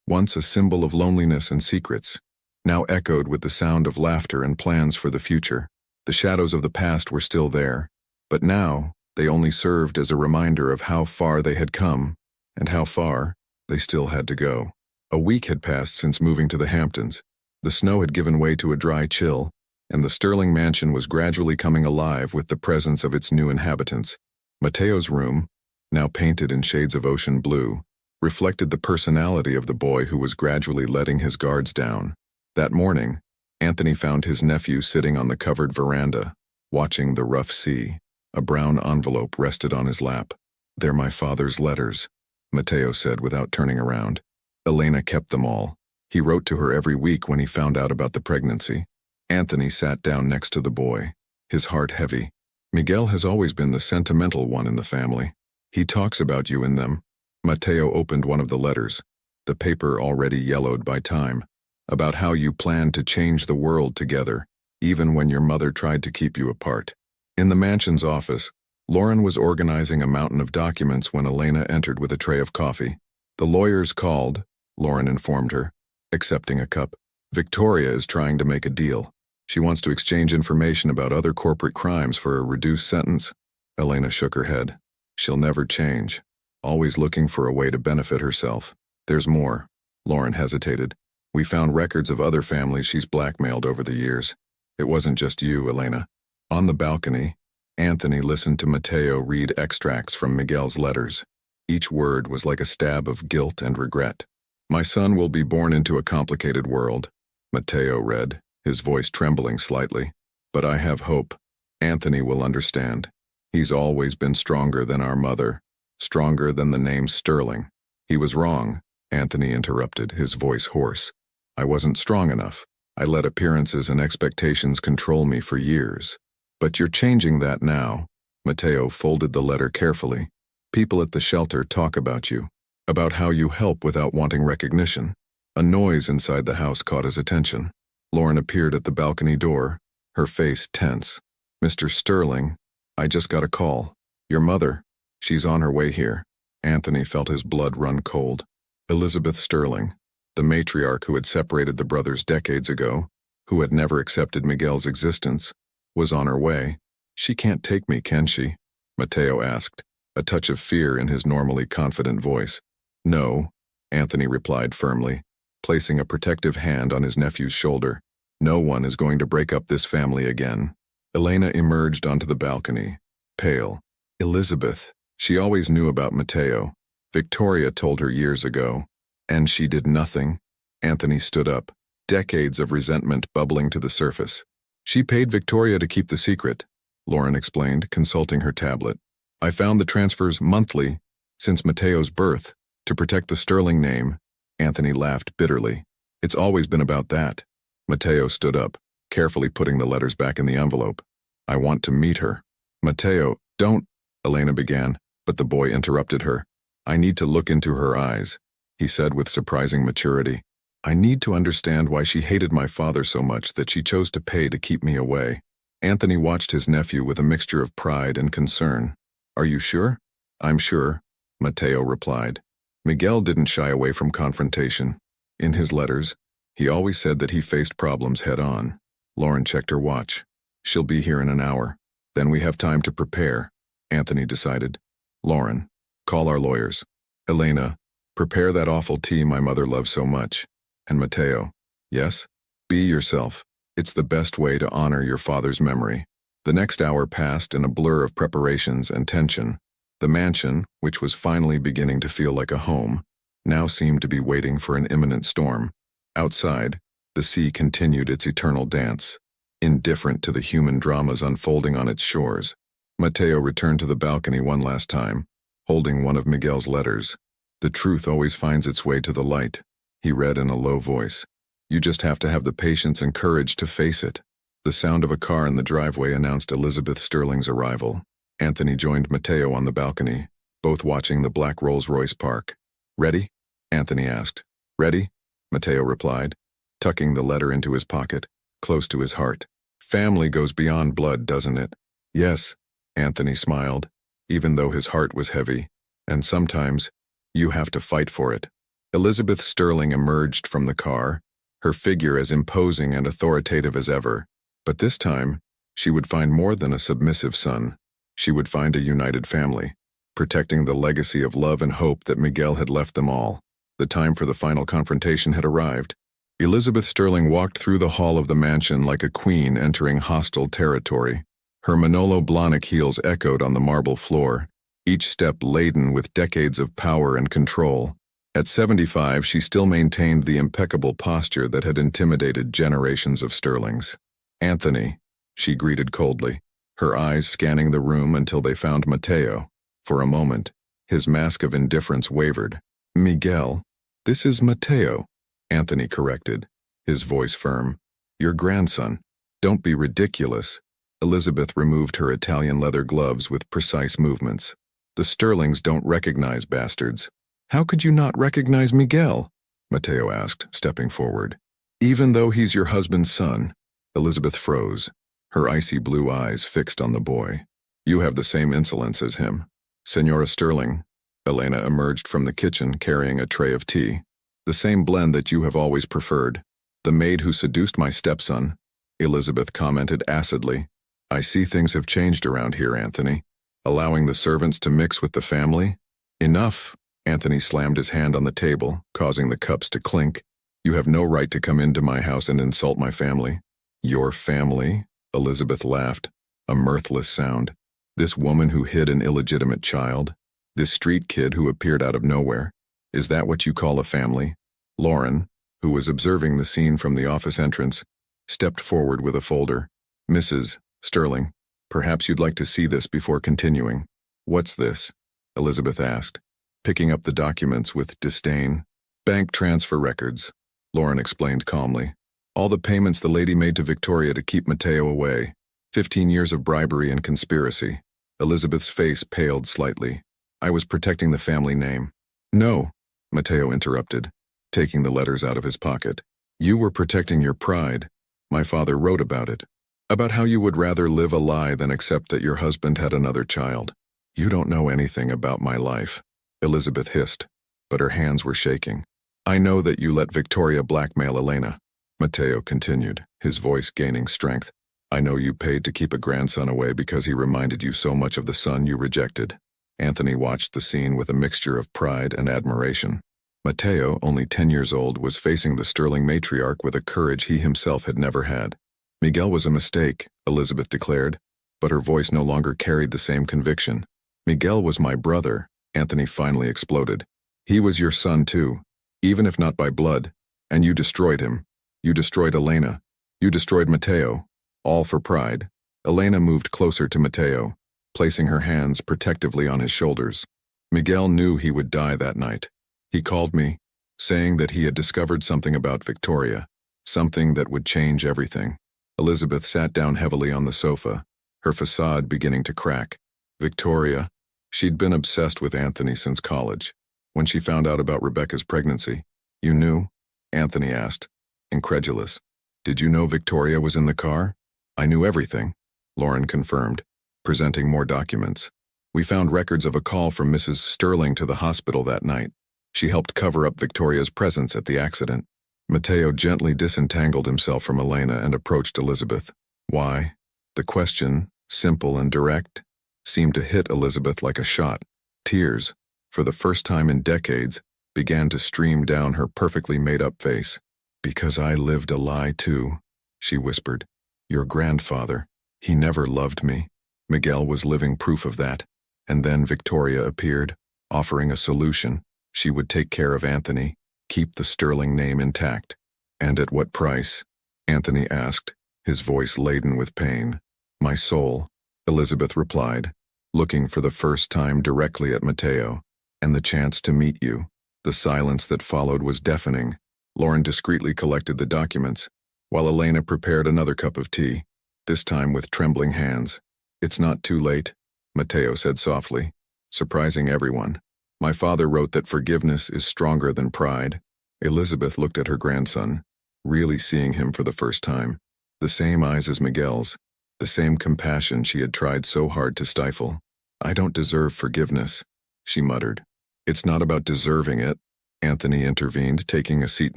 once a symbol of loneliness and secrets, now echoed with the sound of laughter and plans for the future. The shadows of the past were still there, but now they only served as a reminder of how far they had come and how far they still had to go. A week had passed since moving to the Hamptons. The snow had given way to a dry chill, and the Sterling mansion was gradually coming alive with the presence of its new inhabitants. Mateo's room, now painted in shades of ocean blue, reflected the personality of the boy who was gradually letting his guards down. That morning, Anthony found his nephew sitting on the covered veranda, watching the rough sea. A brown envelope rested on his lap. "They're my father's letters," Mateo said without turning around. Elena kept them all. He wrote to her every week when he found out about the pregnancy. Anthony sat down next to the boy, his heart heavy. "Miguel has always been the sentimental one in the family. He talks about you in them." Mateo opened one of the letters, the paper already yellowed by time, "about how you planned to change the world together. even when your mother tried to keep you apart. In the mansion's office, Lauren was organizing a mountain of documents when Elena entered with a tray of coffee. The lawyers called, Lauren informed her, accepting a cup. Victoria is trying to make a deal. She wants to exchange information about other corporate crimes for a reduced sentence. Elena shook her head. She'll never change, always looking for a way to benefit herself. There's more. Lauren hesitated. We found records of other families she's blackmailed over the years. It wasn't just you, Elena. On the balcony, Anthony listened to Mateo read extracts from Miguel's letters. Each word was like a stab of guilt and regret. My son will be born into a complicated world, Mateo read, his voice trembling slightly. But I have hope. Anthony will understand. He's always been stronger than our mother, stronger than the name Sterling. He was wrong, Anthony interrupted, his voice hoarse. I wasn't strong enough. I let appearances and expectations control me for years. But you're changing that now. Mateo folded the letter carefully. People at the shelter talk about you, about how you help without wanting recognition. A noise inside the house caught his attention. Lauren appeared at the balcony door, her face tense. Mr. Sterling, I just got a call. Your mother, she's on her way here. Anthony felt his blood run cold. Elizabeth Sterling, the matriarch who had separated the brothers decades ago, who had never accepted Miguel's existence, was on her way. She can't take me, can she? Mateo asked, a touch of fear in his normally confident voice. No, Anthony replied firmly, placing a protective hand on his nephew's shoulder. No one is going to break up this family again. Elena emerged onto the balcony, pale. Elizabeth, she always knew about Mateo. Victoria told her years ago. And she did nothing. Anthony stood up, decades of resentment bubbling to the surface. She paid Victoria to keep the secret, Lauren explained, consulting her tablet. I found the transfers monthly, since Mateo's birth, to protect the Sterling name. Anthony laughed bitterly. It's always been about that. Mateo stood up, carefully putting the letters back in the envelope. I want to meet her. Mateo, don't, Elena began, but the boy interrupted her. I need to look into her eyes, he said with surprising maturity. I need to understand why she hated my father so much that she chose to pay to keep me away. Anthony watched his nephew with a mixture of pride and concern. Are you sure? I'm sure, Mateo replied. Miguel didn't shy away from confrontation. In his letters, he always said that he faced problems head-on. Lauren checked her watch. She'll be here in an hour. Then we have time to prepare, Anthony decided. Lauren, call our lawyers. Elena, prepare that awful tea my mother loves so much. And Mateo, yes? Be yourself. It's the best way to honor your father's memory. The next hour passed in a blur of preparations and tension. The mansion, which was finally beginning to feel like a home, now seemed to be waiting for an imminent storm. Outside, the sea continued its eternal dance, indifferent to the human dramas unfolding on its shores. Mateo returned to the balcony one last time, holding one of Miguel's letters. The truth always finds its way to the light, he read in a low voice. You just have to have the patience and courage to face it. The sound of a car in the driveway announced Elizabeth Sterling's arrival. Anthony joined Mateo on the balcony, both watching the black Rolls-Royce park. Ready? Anthony asked. Ready? Mateo replied, tucking the letter into his pocket, close to his heart. Family goes beyond blood, doesn't it? Yes, Anthony smiled, even though his heart was heavy. And sometimes, you have to fight for it. Elizabeth Sterling emerged from the car, her figure as imposing and authoritative as ever. But this time, she would find more than a submissive son. She would find a united family, protecting the legacy of love and hope that Miguel had left them all. The time for the final confrontation had arrived. Elizabeth Sterling walked through the hall of the mansion like a queen entering hostile territory. Her Manolo Blahnik heels echoed on the marble floor, each step laden with decades of power and control. At 75, she still maintained the impeccable posture that had intimidated generations of Sterlings. Anthony, she greeted coldly, her eyes scanning the room until they found Mateo. For a moment, his mask of indifference wavered. Miguel, this is Mateo, Anthony corrected, his voice firm. Your grandson. Don't be ridiculous. Elizabeth removed her Italian leather gloves with precise movements. The Sterlings don't recognize bastards. How could you not recognize Miguel? Mateo asked, stepping forward. Even though he's your husband's son, Elizabeth froze, her icy blue eyes fixed on the boy. You have the same insolence as him. Senora Sterling. Elena emerged from the kitchen carrying a tray of tea. The same blend that you have always preferred. The maid who seduced my stepson. Elizabeth commented acidly. I see things have changed around here, Anthony. Allowing the servants to mix with the family? Enough. Anthony slammed his hand on the table, causing the cups to clink. You have no right to come into my house and insult my family. Your family? Elizabeth laughed, a mirthless sound. This woman who hid an illegitimate child? This street kid who appeared out of nowhere? Is that what you call a family? Lauren, who was observing the scene from the office entrance, stepped forward with a folder. Mrs. Sterling, perhaps you'd like to see this before continuing. What's this? Elizabeth asked, picking up the documents with disdain. Bank transfer records, Lauren explained calmly. All the payments the lady made to Victoria to keep Mateo away. 15 years of bribery and conspiracy. Elizabeth's face paled slightly. I was protecting the family name. No, Mateo interrupted, taking the letters out of his pocket. You were protecting your pride. My father wrote about it. About how you would rather live a lie than accept that your husband had another child. You don't know anything about my life, Elizabeth hissed, but her hands were shaking. I know that you let Victoria blackmail Elena, Mateo continued, his voice gaining strength. I know you paid to keep a grandson away because he reminded you so much of the son you rejected. Anthony watched the scene with a mixture of pride and admiration. Mateo, only 10 years old, was facing the Sterling matriarch with a courage he himself had never had. Miguel was a mistake, Elizabeth declared, but her voice no longer carried the same conviction. Miguel was my brother, Anthony finally exploded. He was your son too, even if not by blood, and you destroyed him. You destroyed Elena. You destroyed Mateo. All for pride. Elena moved closer to Mateo, placing her hands protectively on his shoulders. Miguel knew he would die that night. He called me, saying that he had discovered something about Victoria, something that would change everything. Elizabeth sat down heavily on the sofa, her facade beginning to crack. Victoria, she'd been obsessed with Anthony since college. When she found out about Rebecca's pregnancy, you knew? Anthony asked, incredulous. Did you know Victoria was in the car? I knew everything, Lauren confirmed, presenting more documents. We found records of a call from Mrs. Sterling to the hospital that night. She helped cover up Victoria's presence at the accident. Mateo gently disentangled himself from Elena and approached Elizabeth. Why? The question, simple and direct, seemed to hit Elizabeth like a shot. Tears, for the first time in decades, began to stream down her perfectly made-up face. Because I lived a lie too, she whispered. Your grandfather, he never loved me. Miguel was living proof of that. And then Victoria appeared, offering a solution. She would take care of Anthony, keep the Sterling name intact. And at what price? Anthony asked, his voice laden with pain. My soul, Elizabeth replied, looking for the first time directly at Mateo, and the chance to meet you. The silence that followed was deafening. Lauren discreetly collected the documents, while Elena prepared another cup of tea, this time with trembling hands. It's not too late, Mateo said softly, surprising everyone. My father wrote that forgiveness is stronger than pride. Elizabeth looked at her grandson, really seeing him for the first time. The same eyes as Miguel's, the same compassion she had tried so hard to stifle. I don't deserve forgiveness, she muttered. It's not about deserving it, Anthony intervened, taking a seat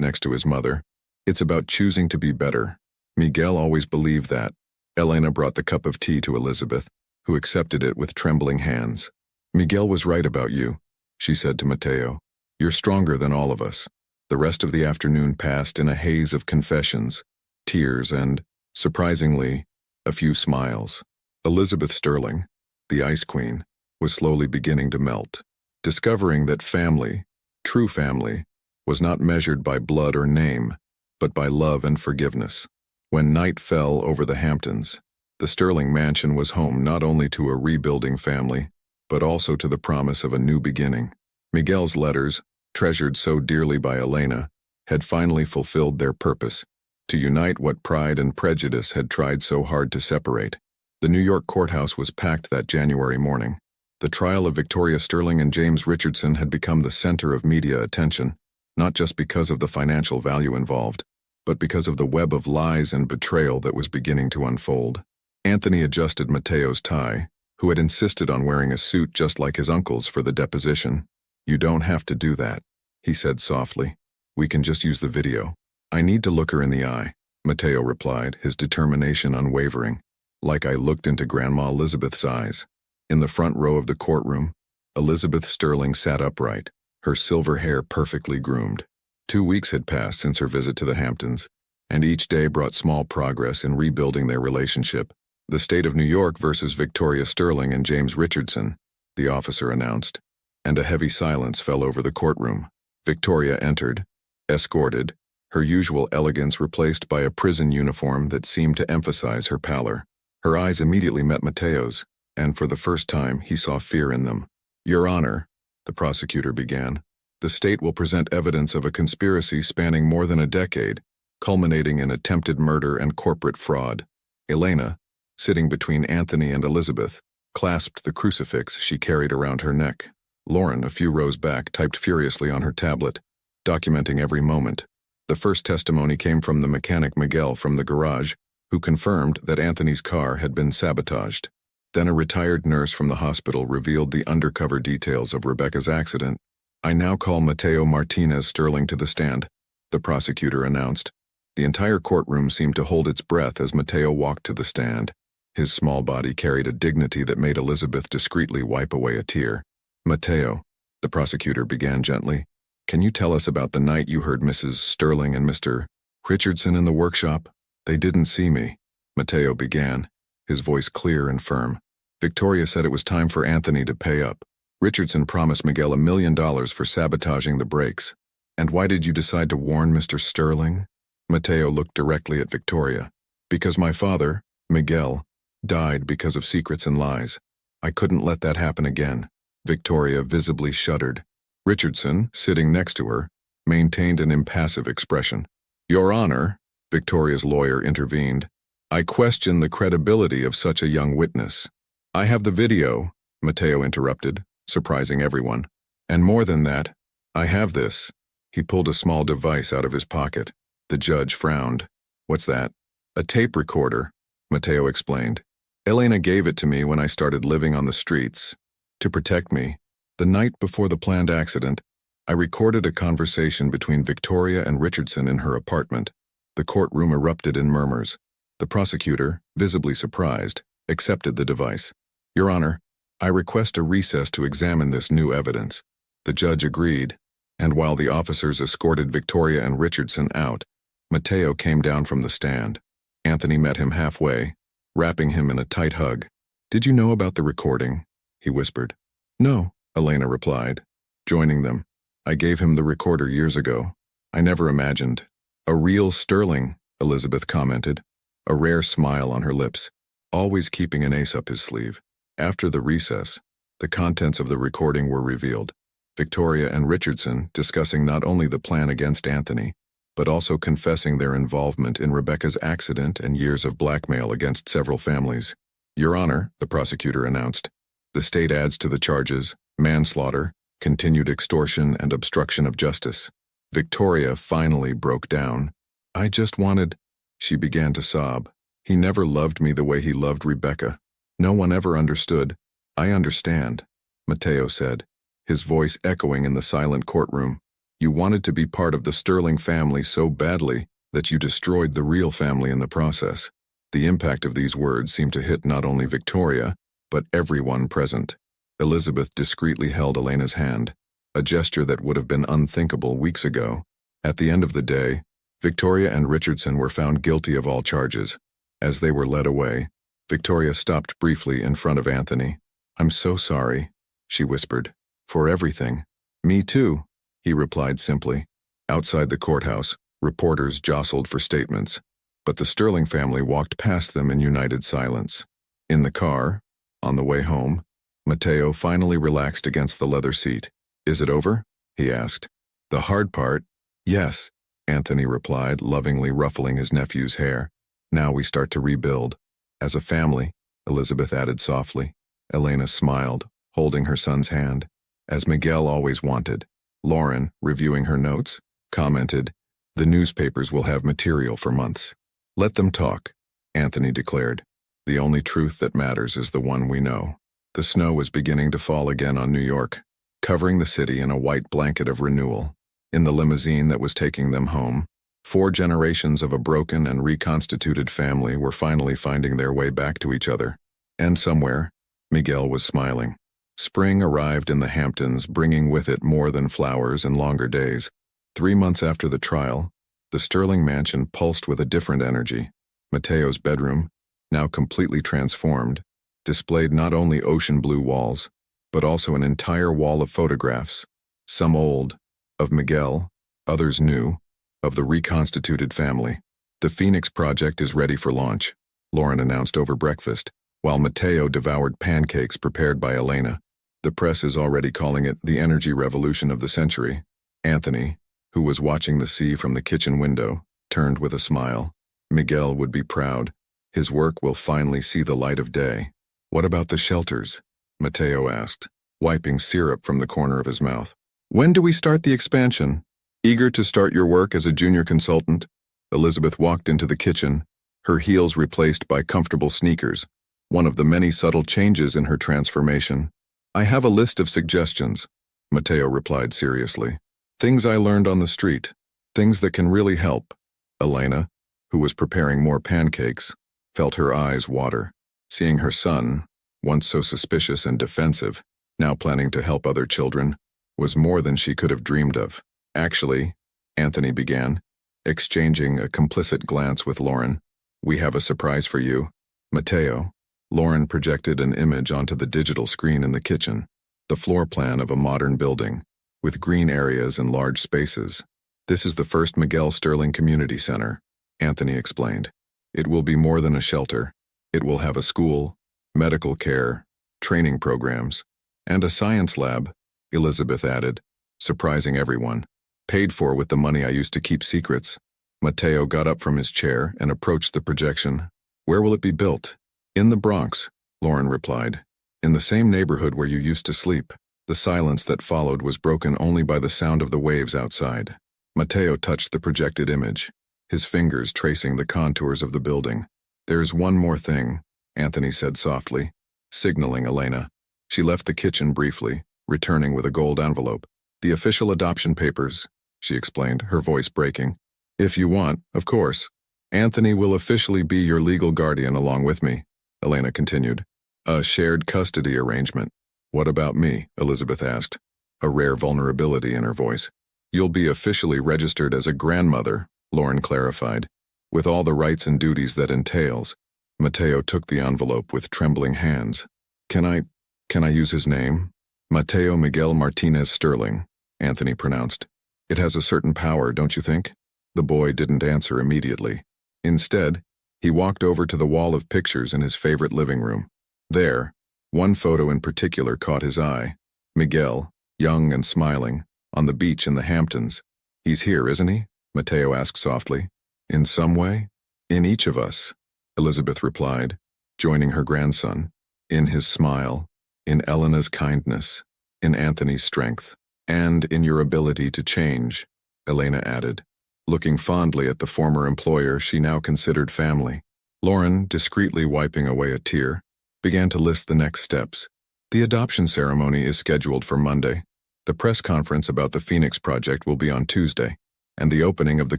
next to his mother. It's about choosing to be better. Miguel always believed that. Elena brought the cup of tea to Elizabeth, who accepted it with trembling hands. Miguel was right about you, she said to Mateo. You're stronger than all of us. The rest of the afternoon passed in a haze of confessions, tears, and, surprisingly, a few smiles. Elizabeth Sterling, the Ice Queen, was slowly beginning to melt, discovering that family, true family, was not measured by blood or name, but by love and forgiveness. When night fell over the Hamptons, the Sterling mansion was home not only to a rebuilding family, but also to the promise of a new beginning. Miguel's letters, treasured so dearly by Elena, had finally fulfilled their purpose, to unite what pride and prejudice had tried so hard to separate. The New York courthouse was packed that January morning. The trial of Victoria Sterling and James Richardson had become the center of media attention, not just because of the financial value involved, but because of the web of lies and betrayal that was beginning to unfold. Anthony adjusted Mateo's tie, who had insisted on wearing a suit just like his uncle's for the deposition. "You don't have to do that," he said softly. "We can just use the video." "I need to look her in the eye," Mateo replied, his determination unwavering. "Like I looked into Grandma Elizabeth's eyes." In the front row of the courtroom, Elizabeth Sterling sat upright, her silver hair perfectly groomed. 2 weeks had passed since her visit to the Hamptons, and each day brought small progress in rebuilding their relationship. "The state of New York versus Victoria Sterling and James Richardson," the officer announced, and a heavy silence fell over the courtroom. Victoria entered, escorted, her usual elegance replaced by a prison uniform that seemed to emphasize her pallor. Her eyes immediately met Mateo's, and for the first time he saw fear in them. "Your Honor," the prosecutor began, "the state will present evidence of a conspiracy spanning more than a decade, culminating in attempted murder and corporate fraud." Elena, sitting between Anthony and Elizabeth, clasped the crucifix she carried around her neck. Lauren, a few rows back, typed furiously on her tablet, documenting every moment. The first testimony came from the mechanic Miguel from the garage, who confirmed that Anthony's car had been sabotaged. Then a retired nurse from the hospital revealed the undercover details of Rebecca's accident. "I now call Mateo Martinez Sterling to the stand," the prosecutor announced. The entire courtroom seemed to hold its breath as Mateo walked to the stand. His small body carried a dignity that made Elizabeth discreetly wipe away a tear. "Mateo," the prosecutor began gently, "can you tell us about the night you heard Mrs. Sterling and Mr. Richardson in the workshop?" "They didn't see me," Mateo began, his voice clear and firm. "Victoria said it was time for Anthony to pay up. Richardson promised Miguel $1 million for sabotaging the brakes. And why did you decide to warn Mr. Sterling?" Mateo looked directly at Victoria. "Because my father, Miguel, died because of secrets and lies. I couldn't let that happen again." Victoria visibly shuddered. Richardson, sitting next to her, maintained an impassive expression. "Your Honor," Victoria's lawyer intervened, "I question the credibility of such a young witness." "I have the video," Mateo interrupted, surprising everyone. "And more than that, I have this." He pulled a small device out of his pocket. The judge frowned. "What's that?" "A tape recorder," Mateo explained. "Elena gave it to me when I started living on the streets. To protect me, the night before the planned accident, I recorded a conversation between Victoria and Richardson in her apartment." The courtroom erupted in murmurs. The prosecutor, visibly surprised, accepted the device. "Your Honor, I request a recess to examine this new evidence." The judge agreed, and while the officers escorted Victoria and Richardson out, Mateo came down from the stand. Anthony met him halfway, wrapping him in a tight hug. "Did you know about the recording?" he whispered. "No," Elena replied, joining them. "I gave him the recorder years ago. I never imagined." "A real Sterling," Elizabeth commented, a rare smile on her lips, always keeping an ace up his sleeve. After the recess, the contents of the recording were revealed. Victoria and Richardson discussing not only the plan against Anthony, but also confessing their involvement in Rebecca's accident and years of blackmail against several families. "Your Honor," the prosecutor announced, "the state adds to the charges manslaughter, continued extortion, and obstruction of justice." Victoria finally broke down. "I just wanted," she began to sob. "He never loved me the way he loved Rebecca. No one ever understood." "I understand," Mateo said, his voice echoing in the silent courtroom. "You wanted to be part of the Sterling family so badly that you destroyed the real family in the process." The impact of these words seemed to hit not only Victoria, but everyone present. Elizabeth discreetly held Elena's hand, a gesture that would have been unthinkable weeks ago. At the end of the day, Victoria and Richardson were found guilty of all charges. As they were led away, Victoria stopped briefly in front of Anthony. "I'm so sorry," she whispered, "for everything." "Me too," he replied simply. Outside the courthouse, reporters jostled for statements, but the Sterling family walked past them in united silence. In the car, on the way home, Mateo finally relaxed against the leather seat. "Is it over?" he asked. "The hard part?" "Yes," Anthony replied, lovingly ruffling his nephew's hair. "Now we start to rebuild. As a family," Elizabeth added softly. Elena smiled, holding her son's hand, as Miguel always wanted. Lauren, reviewing her notes, commented, The newspapers will have material for months. Let them talk, Anthony declared. The only truth that matters is the one we know. The snow was beginning to fall again on New York, covering the city in a white blanket of renewal. In the limousine that was taking them home, 4 generations of a broken and reconstituted family were finally finding their way back to each other. And somewhere, Miguel was smiling. Spring arrived in the Hamptons, bringing with it more than flowers and longer days. 3 months after the trial, the Sterling mansion pulsed with a different energy. Mateo's bedroom, now completely transformed, displayed not only ocean blue walls, but also an entire wall of photographs, some old, of Miguel, others new, of the reconstituted family. The Phoenix Project is ready for launch, Lauren announced over breakfast, while Mateo devoured pancakes prepared by Elena. The press is already calling it the energy revolution of the century. Anthony, who was watching the sea from the kitchen window, turned with a smile. Miguel would be proud. His work will finally see the light of day. What about the shelters? Mateo asked, wiping syrup from the corner of his mouth. When do we start the expansion? Eager to start your work as a junior consultant? Elizabeth walked into the kitchen, her heels replaced by comfortable sneakers, one of the many subtle changes in her transformation. I have a list of suggestions, Mateo replied seriously. Things I learned on the street, things that can really help. Elena, who was preparing more pancakes, felt her eyes water. Seeing her son, once so suspicious and defensive, now planning to help other children, was more than she could have dreamed of. Actually, Anthony began, exchanging a complicit glance with Lauren. We have a surprise for you. Mateo. Lauren projected an image onto the digital screen in the kitchen, the floor plan of a modern building, with green areas and large spaces. This is the first Miguel Sterling Community Center, Anthony explained. It will be more than a shelter. It will have a school, medical care, training programs, and a science lab, Elizabeth added, surprising everyone. Paid for with the money I used to keep secrets. Mateo got up from his chair and approached the projection. Where will it be built? In the Bronx, Lauren replied. In the same neighborhood where you used to sleep. The silence that followed was broken only by the sound of the waves outside. Mateo touched the projected image, his fingers tracing the contours of the building. There's one more thing, Anthony said softly, signaling Elena. She left the kitchen briefly, returning with a gold envelope. The official adoption papers, she explained, her voice breaking. If you want, of course. Anthony will officially be your legal guardian along with me, Elena continued. A shared custody arrangement. What about me? Elizabeth asked, a rare vulnerability in her voice. You'll be officially registered as a grandmother, Lauren clarified, with all the rights and duties that entails. Mateo took the envelope with trembling hands. Can I use his name? Mateo Miguel Martinez Sterling, Anthony pronounced. It has a certain power, don't you think? The boy didn't answer immediately. Instead, he walked over to the wall of pictures in his favorite living room. There, one photo in particular caught his eye. Miguel, young and smiling, on the beach in the Hamptons. He's here, isn't he? Mateo asked softly. In some way? In each of us, Elizabeth replied, joining her grandson. In his smile, in Elena's kindness, in Anthony's strength, and in your ability to change, Elena added, looking fondly at the former employer she now considered family. Lauren, discreetly wiping away a tear, began to list the next steps. The adoption ceremony is scheduled for Monday. The press conference about the Phoenix Project will be on Tuesday, and the opening of the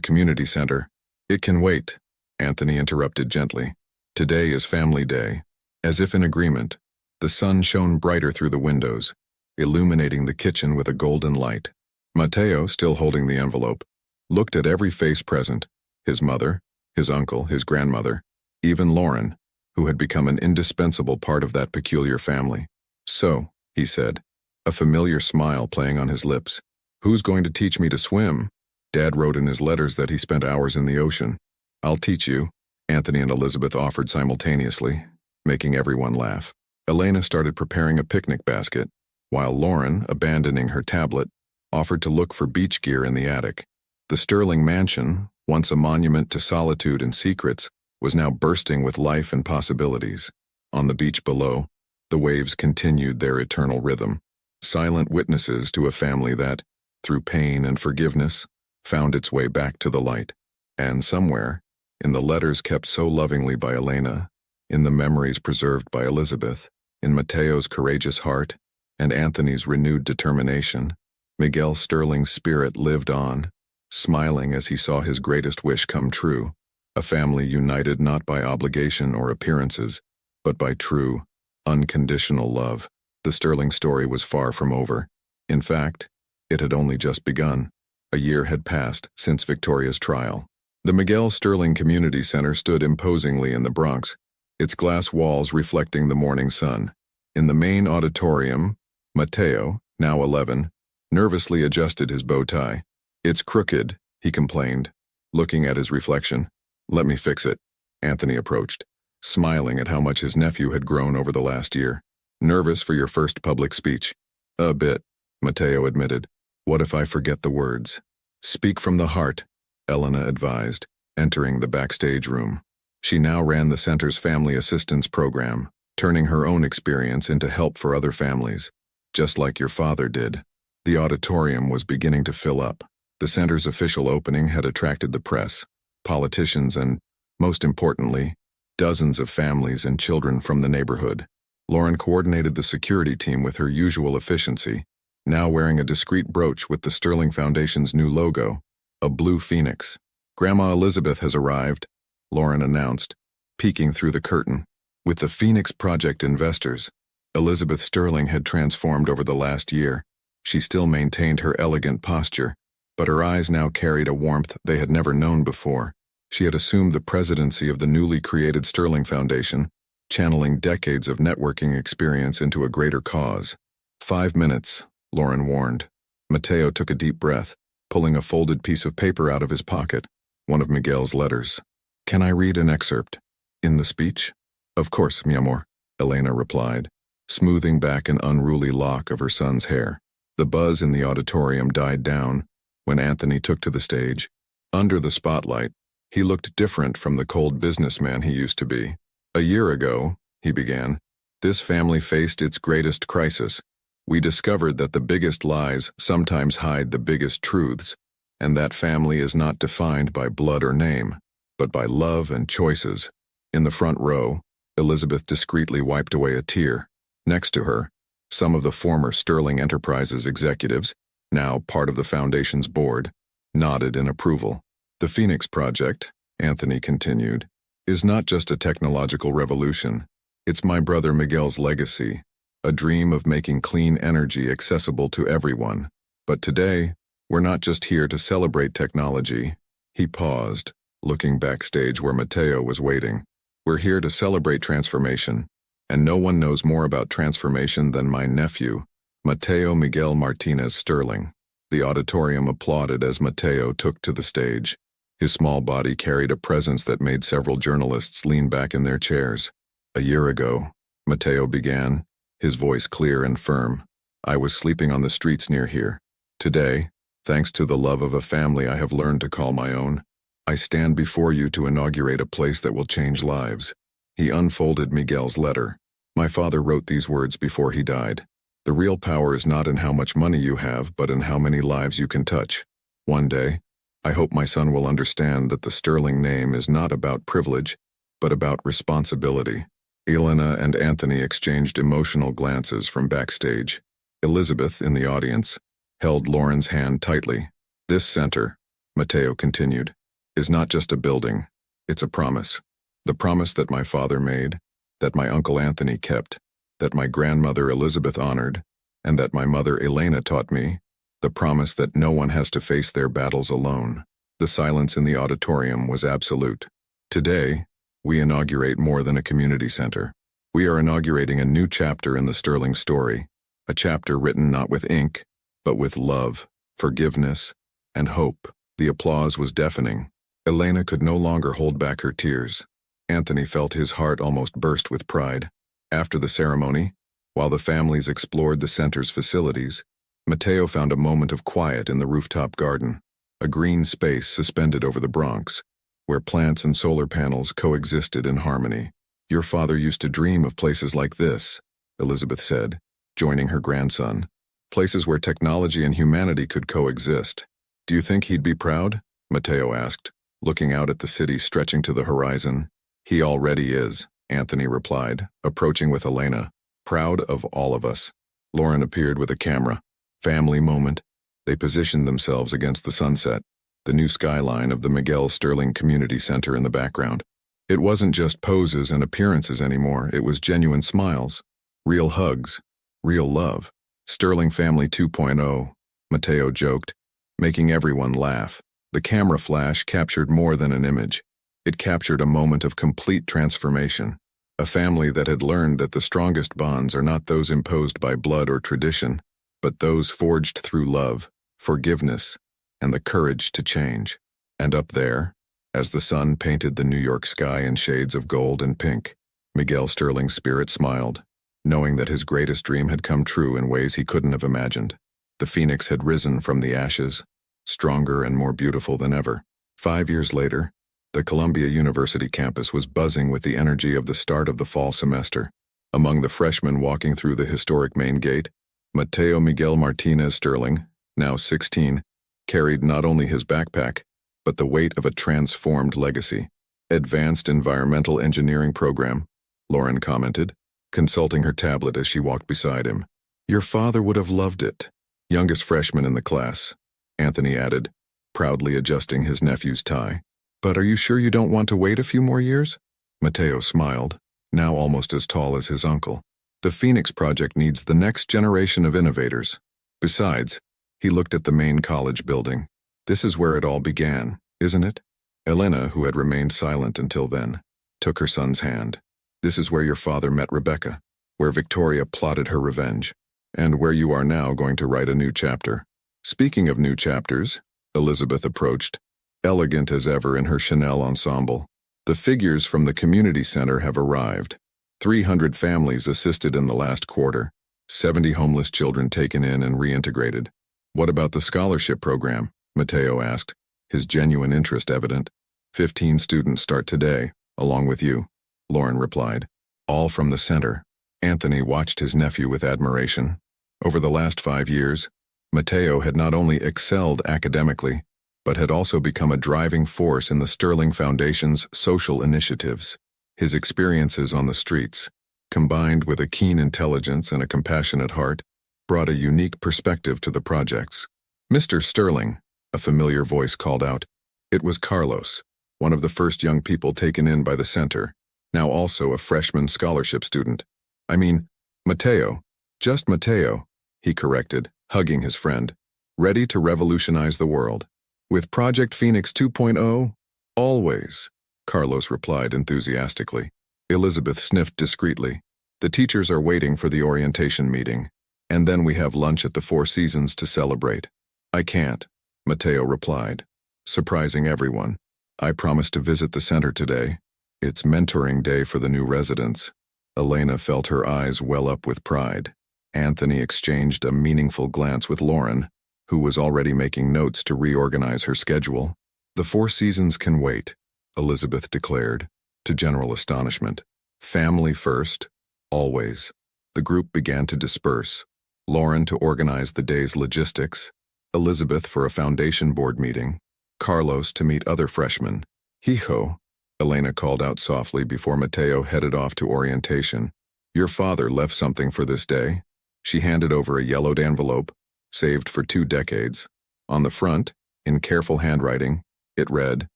community center. It can wait, Anthony interrupted gently. Today is family day. As if in agreement, the sun shone brighter through the windows, illuminating the kitchen with a golden light. Mateo, still holding the envelope, looked at every face present, his mother, his uncle, his grandmother, even Lauren, who had become an indispensable part of that peculiar family. So, he said, a familiar smile playing on his lips, who's going to teach me to swim? Dad wrote in his letters that he spent hours in the ocean. I'll teach you, Anthony and Elizabeth offered simultaneously, making everyone laugh. Elena started preparing a picnic basket, while Lauren, abandoning her tablet, offered to look for beach gear in the attic. The Sterling mansion, once a monument to solitude and secrets, was now bursting with life and possibilities. On the beach below, the waves continued their eternal rhythm, silent witnesses to a family that, through pain and forgiveness, found its way back to the light. And somewhere, in the letters kept so lovingly by Elena, in the memories preserved by Elizabeth, in Mateo's courageous heart, and Anthony's renewed determination, Miguel Sterling's spirit lived on, smiling as he saw his greatest wish come true, a family united not by obligation or appearances, but by true, unconditional love. The Sterling story was far from over. In fact, it had only just begun. A year had passed since Victoria's trial. The Miguel Sterling Community Center stood imposingly in the Bronx, its glass walls reflecting the morning sun. In the main auditorium, Mateo, now 11, nervously adjusted his bow tie. "It's crooked," he complained, looking at his reflection. "Let me fix it." Anthony approached, smiling at how much his nephew had grown over the last year. "Nervous for your first public speech?" "A bit," Mateo admitted. "What if I forget the words?" "Speak from the heart," Elena advised, entering the backstage room. She now ran the center's family assistance program, turning her own experience into help for other families, just like your father did. The auditorium was beginning to fill up. The center's official opening had attracted the press, politicians, and, most importantly, dozens of families and children from the neighborhood. Lauren coordinated the security team with her usual efficiency, now wearing a discreet brooch with the Sterling Foundation's new logo, a blue phoenix. "Grandma Elizabeth has arrived," Lauren announced, peeking through the curtain. With the Phoenix Project investors, Elizabeth Sterling had transformed over the last year. She still maintained her elegant posture, but her eyes now carried a warmth they had never known before. She had assumed the presidency of the newly created Sterling Foundation, channeling decades of networking experience into a greater cause. 5 minutes, Lauren warned. Mateo took a deep breath, pulling a folded piece of paper out of his pocket, one of Miguel's letters. "Can I read an excerpt?" "In the speech?" "Of course, mi amor," Elena replied, smoothing back an unruly lock of her son's hair. The buzz in the auditorium died down when Anthony took to the stage. Under the spotlight, he looked different from the cold businessman he used to be. "A year ago," he began, "this family faced its greatest crisis. We discovered that the biggest lies sometimes hide the biggest truths, and that family is not defined by blood or name, but by love and choices." In the front row, Elizabeth discreetly wiped away a tear. Next to her, some of the former Sterling Enterprises executives, now part of the foundation's board, nodded in approval. "The Phoenix Project," Anthony continued, "is not just a technological revolution. It's my brother Miguel's legacy, a dream of making clean energy accessible to everyone. But today, we're not just here to celebrate technology." He paused, looking backstage where Mateo was waiting. "We're here to celebrate transformation, and no one knows more about transformation than my nephew, Mateo Miguel Martinez Sterling." The auditorium applauded as Mateo took to the stage. His small body carried a presence that made several journalists lean back in their chairs. "A year ago," Mateo began, his voice clear and firm, "I was sleeping on the streets near here. Today, thanks to the love of a family I have learned to call my own, I stand before you to inaugurate a place that will change lives." He unfolded Miguel's letter. "My father wrote these words before he died. The real power is not in how much money you have, but in how many lives you can touch. One day, I hope my son will understand that the Sterling name is not about privilege, but about responsibility." Elena and Anthony exchanged emotional glances from backstage. Elizabeth, in the audience, held Lauren's hand tightly. "This center," Mateo continued, "is not just a building, it's a promise. The promise that my father made, that my Uncle Anthony kept, that my grandmother Elizabeth honored, and that my mother Elena taught me, the promise that no one has to face their battles alone." The silence in the auditorium was absolute. "Today, we inaugurate more than a community center. We are inaugurating a new chapter in the Sterling story, a chapter written not with ink, but with love, forgiveness, and hope." The applause was deafening. Elena could no longer hold back her tears. Anthony felt his heart almost burst with pride. After the ceremony, while the families explored the center's facilities, Mateo found a moment of quiet in the rooftop garden, a green space suspended over the Bronx, where plants and solar panels coexisted in harmony. "Your father used to dream of places like this," Elizabeth said, joining her grandson. "Places where technology and humanity could coexist." Do you think he'd be proud? Matteo asked, looking out at the city stretching to the horizon. He already is, Anthony replied, approaching with Elena. Proud of all of us. Lauren appeared with a camera. Family moment. They positioned themselves against the sunset, the new skyline of the Miguel Sterling Community Center in the background. It wasn't just poses and appearances anymore, it was genuine smiles, real hugs, real love. Sterling Family 2.0, Matteo joked, making everyone laugh. The camera flash captured more than an image. It captured a moment of complete transformation. A family that had learned that the strongest bonds are not those imposed by blood or tradition, but those forged through love, forgiveness, and the courage to change. And up there, as the sun painted the New York sky in shades of gold and pink, Miguel Sterling's spirit smiled, knowing that his greatest dream had come true in ways he couldn't have imagined. The phoenix had risen from the ashes, stronger and more beautiful than ever. 5 years later, the Columbia University campus was buzzing with the energy of the start of the fall semester. Among the freshmen walking through the historic main gate, Mateo Miguel Martinez Sterling, now 16, carried not only his backpack, but the weight of a transformed legacy. Advanced Environmental Engineering Program, Lauren commented, consulting her tablet as she walked beside him. Your father would have loved it. Youngest freshman in the class, Anthony added, proudly adjusting his nephew's tie. But are you sure you don't want to wait a few more years? Mateo smiled, now almost as tall as his uncle. The Phoenix Project needs the next generation of innovators. Besides, he looked at the main college building. This is where it all began, isn't it? Elena, who had remained silent until then, took her son's hand. This is where your father met Rebecca, where Victoria plotted her revenge, and where you are now going to write a new chapter. Speaking of new chapters, Elizabeth approached, elegant as ever in her Chanel ensemble. The figures from the community center have arrived. 300 families assisted in the last quarter, 70 homeless children taken in and reintegrated. What about the scholarship program? Mateo asked, his genuine interest evident. 15 students start today, along with you, Lauren replied. All from the center. Anthony watched his nephew with admiration. Over the last 5 years, Mateo had not only excelled academically, but had also become a driving force in the Sterling Foundation's social initiatives. His experiences on the streets, combined with a keen intelligence and a compassionate heart, brought a unique perspective to the projects. Mr. Sterling, a familiar voice called out. It was Carlos, one of the first young people taken in by the center, now also a freshman scholarship student. I mean, Mateo, just Mateo, he corrected, hugging his friend, ready to revolutionize the world. With Project Phoenix 2.0, always, Carlos replied enthusiastically. Elizabeth sniffed discreetly. The teachers are waiting for the orientation meeting, and then we have lunch at the Four Seasons to celebrate. I can't, Mateo replied, surprising everyone. I promised to visit the center today. It's mentoring day for the new residents. Elena felt her eyes well up with pride. Anthony exchanged a meaningful glance with Lauren, who was already making notes to reorganize her schedule. The Four Seasons can wait, Elizabeth declared, to general astonishment. Family first, always. The group began to disperse. Lauren to organize the day's logistics, Elizabeth for a foundation board meeting, Carlos to meet other freshmen. Hijo, Elena called out softly before Mateo headed off to orientation. Your father left something for this day. She handed over a yellowed envelope, saved for 2 decades. On the front, in careful handwriting, it read,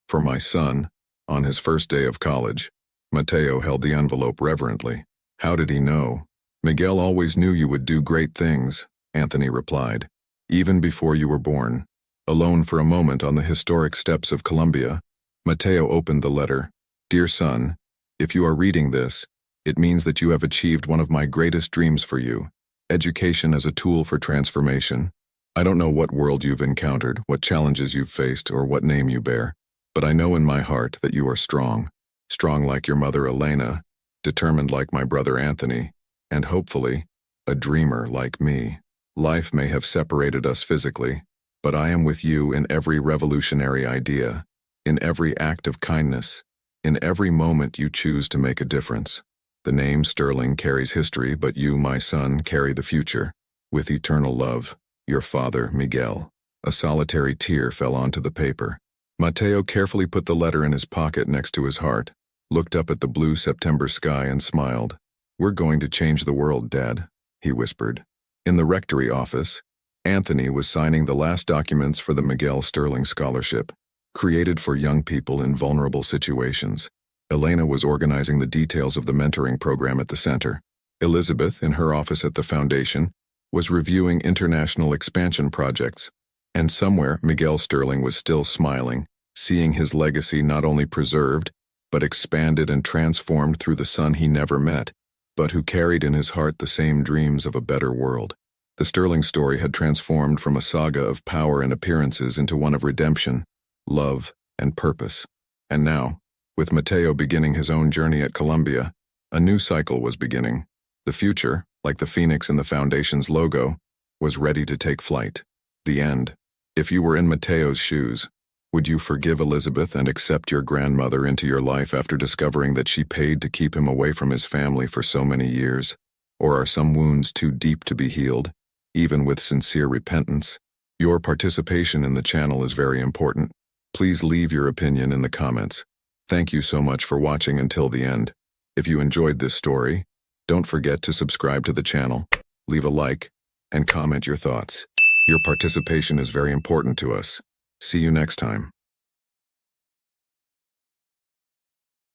For my son, on his first day of college. Mateo held the envelope reverently. How did he know? Miguel always knew you would do great things, Anthony replied. Even before you were born. Alone for a moment on the historic steps of Columbia, Mateo opened the letter. Dear son, if you are reading this, it means that you have achieved one of my greatest dreams for you. Education as a tool for transformation. I don't know what world you've encountered, what challenges you've faced, or what name you bear, but I know in my heart that you are strong. Strong like your mother Elena, determined like my brother Anthony, and hopefully, a dreamer like me. Life may have separated us physically, but I am with you in every revolutionary idea, in every act of kindness, in every moment you choose to make a difference. The name Sterling carries history, but you, my son, carry the future. With eternal love, your father, Miguel. A solitary tear fell onto the paper. Matteo carefully put the letter in his pocket next to his heart, looked up at the blue September sky and smiled. "We're going to change the world, Dad," he whispered. In the rectory office, Anthony was signing the last documents for the Miguel Sterling Scholarship, created for young people in vulnerable situations. Elena was organizing the details of the mentoring program at the center. Elizabeth, in her office at the foundation, was reviewing international expansion projects. And somewhere, Miguel Sterling was still smiling, seeing his legacy not only preserved, but expanded and transformed through the son he never met, but who carried in his heart the same dreams of a better world. The Sterling story had transformed from a saga of power and appearances into one of redemption, love, and purpose. And now, with Matteo beginning his own journey at Columbia, a new cycle was beginning. The future, like the phoenix in the foundation's logo, was ready to take flight. The end. If you were in Matteo's shoes, would you forgive Elizabeth and accept your grandmother into your life after discovering that she paid to keep him away from his family for so many years? Or are some wounds too deep to be healed, even with sincere repentance? Your participation in the channel is very important. Please leave your opinion in the comments. Thank you so much for watching until the end. If you enjoyed this story, don't forget to subscribe to the channel, leave a like, and comment your thoughts. Your participation is very important to us. See you next time.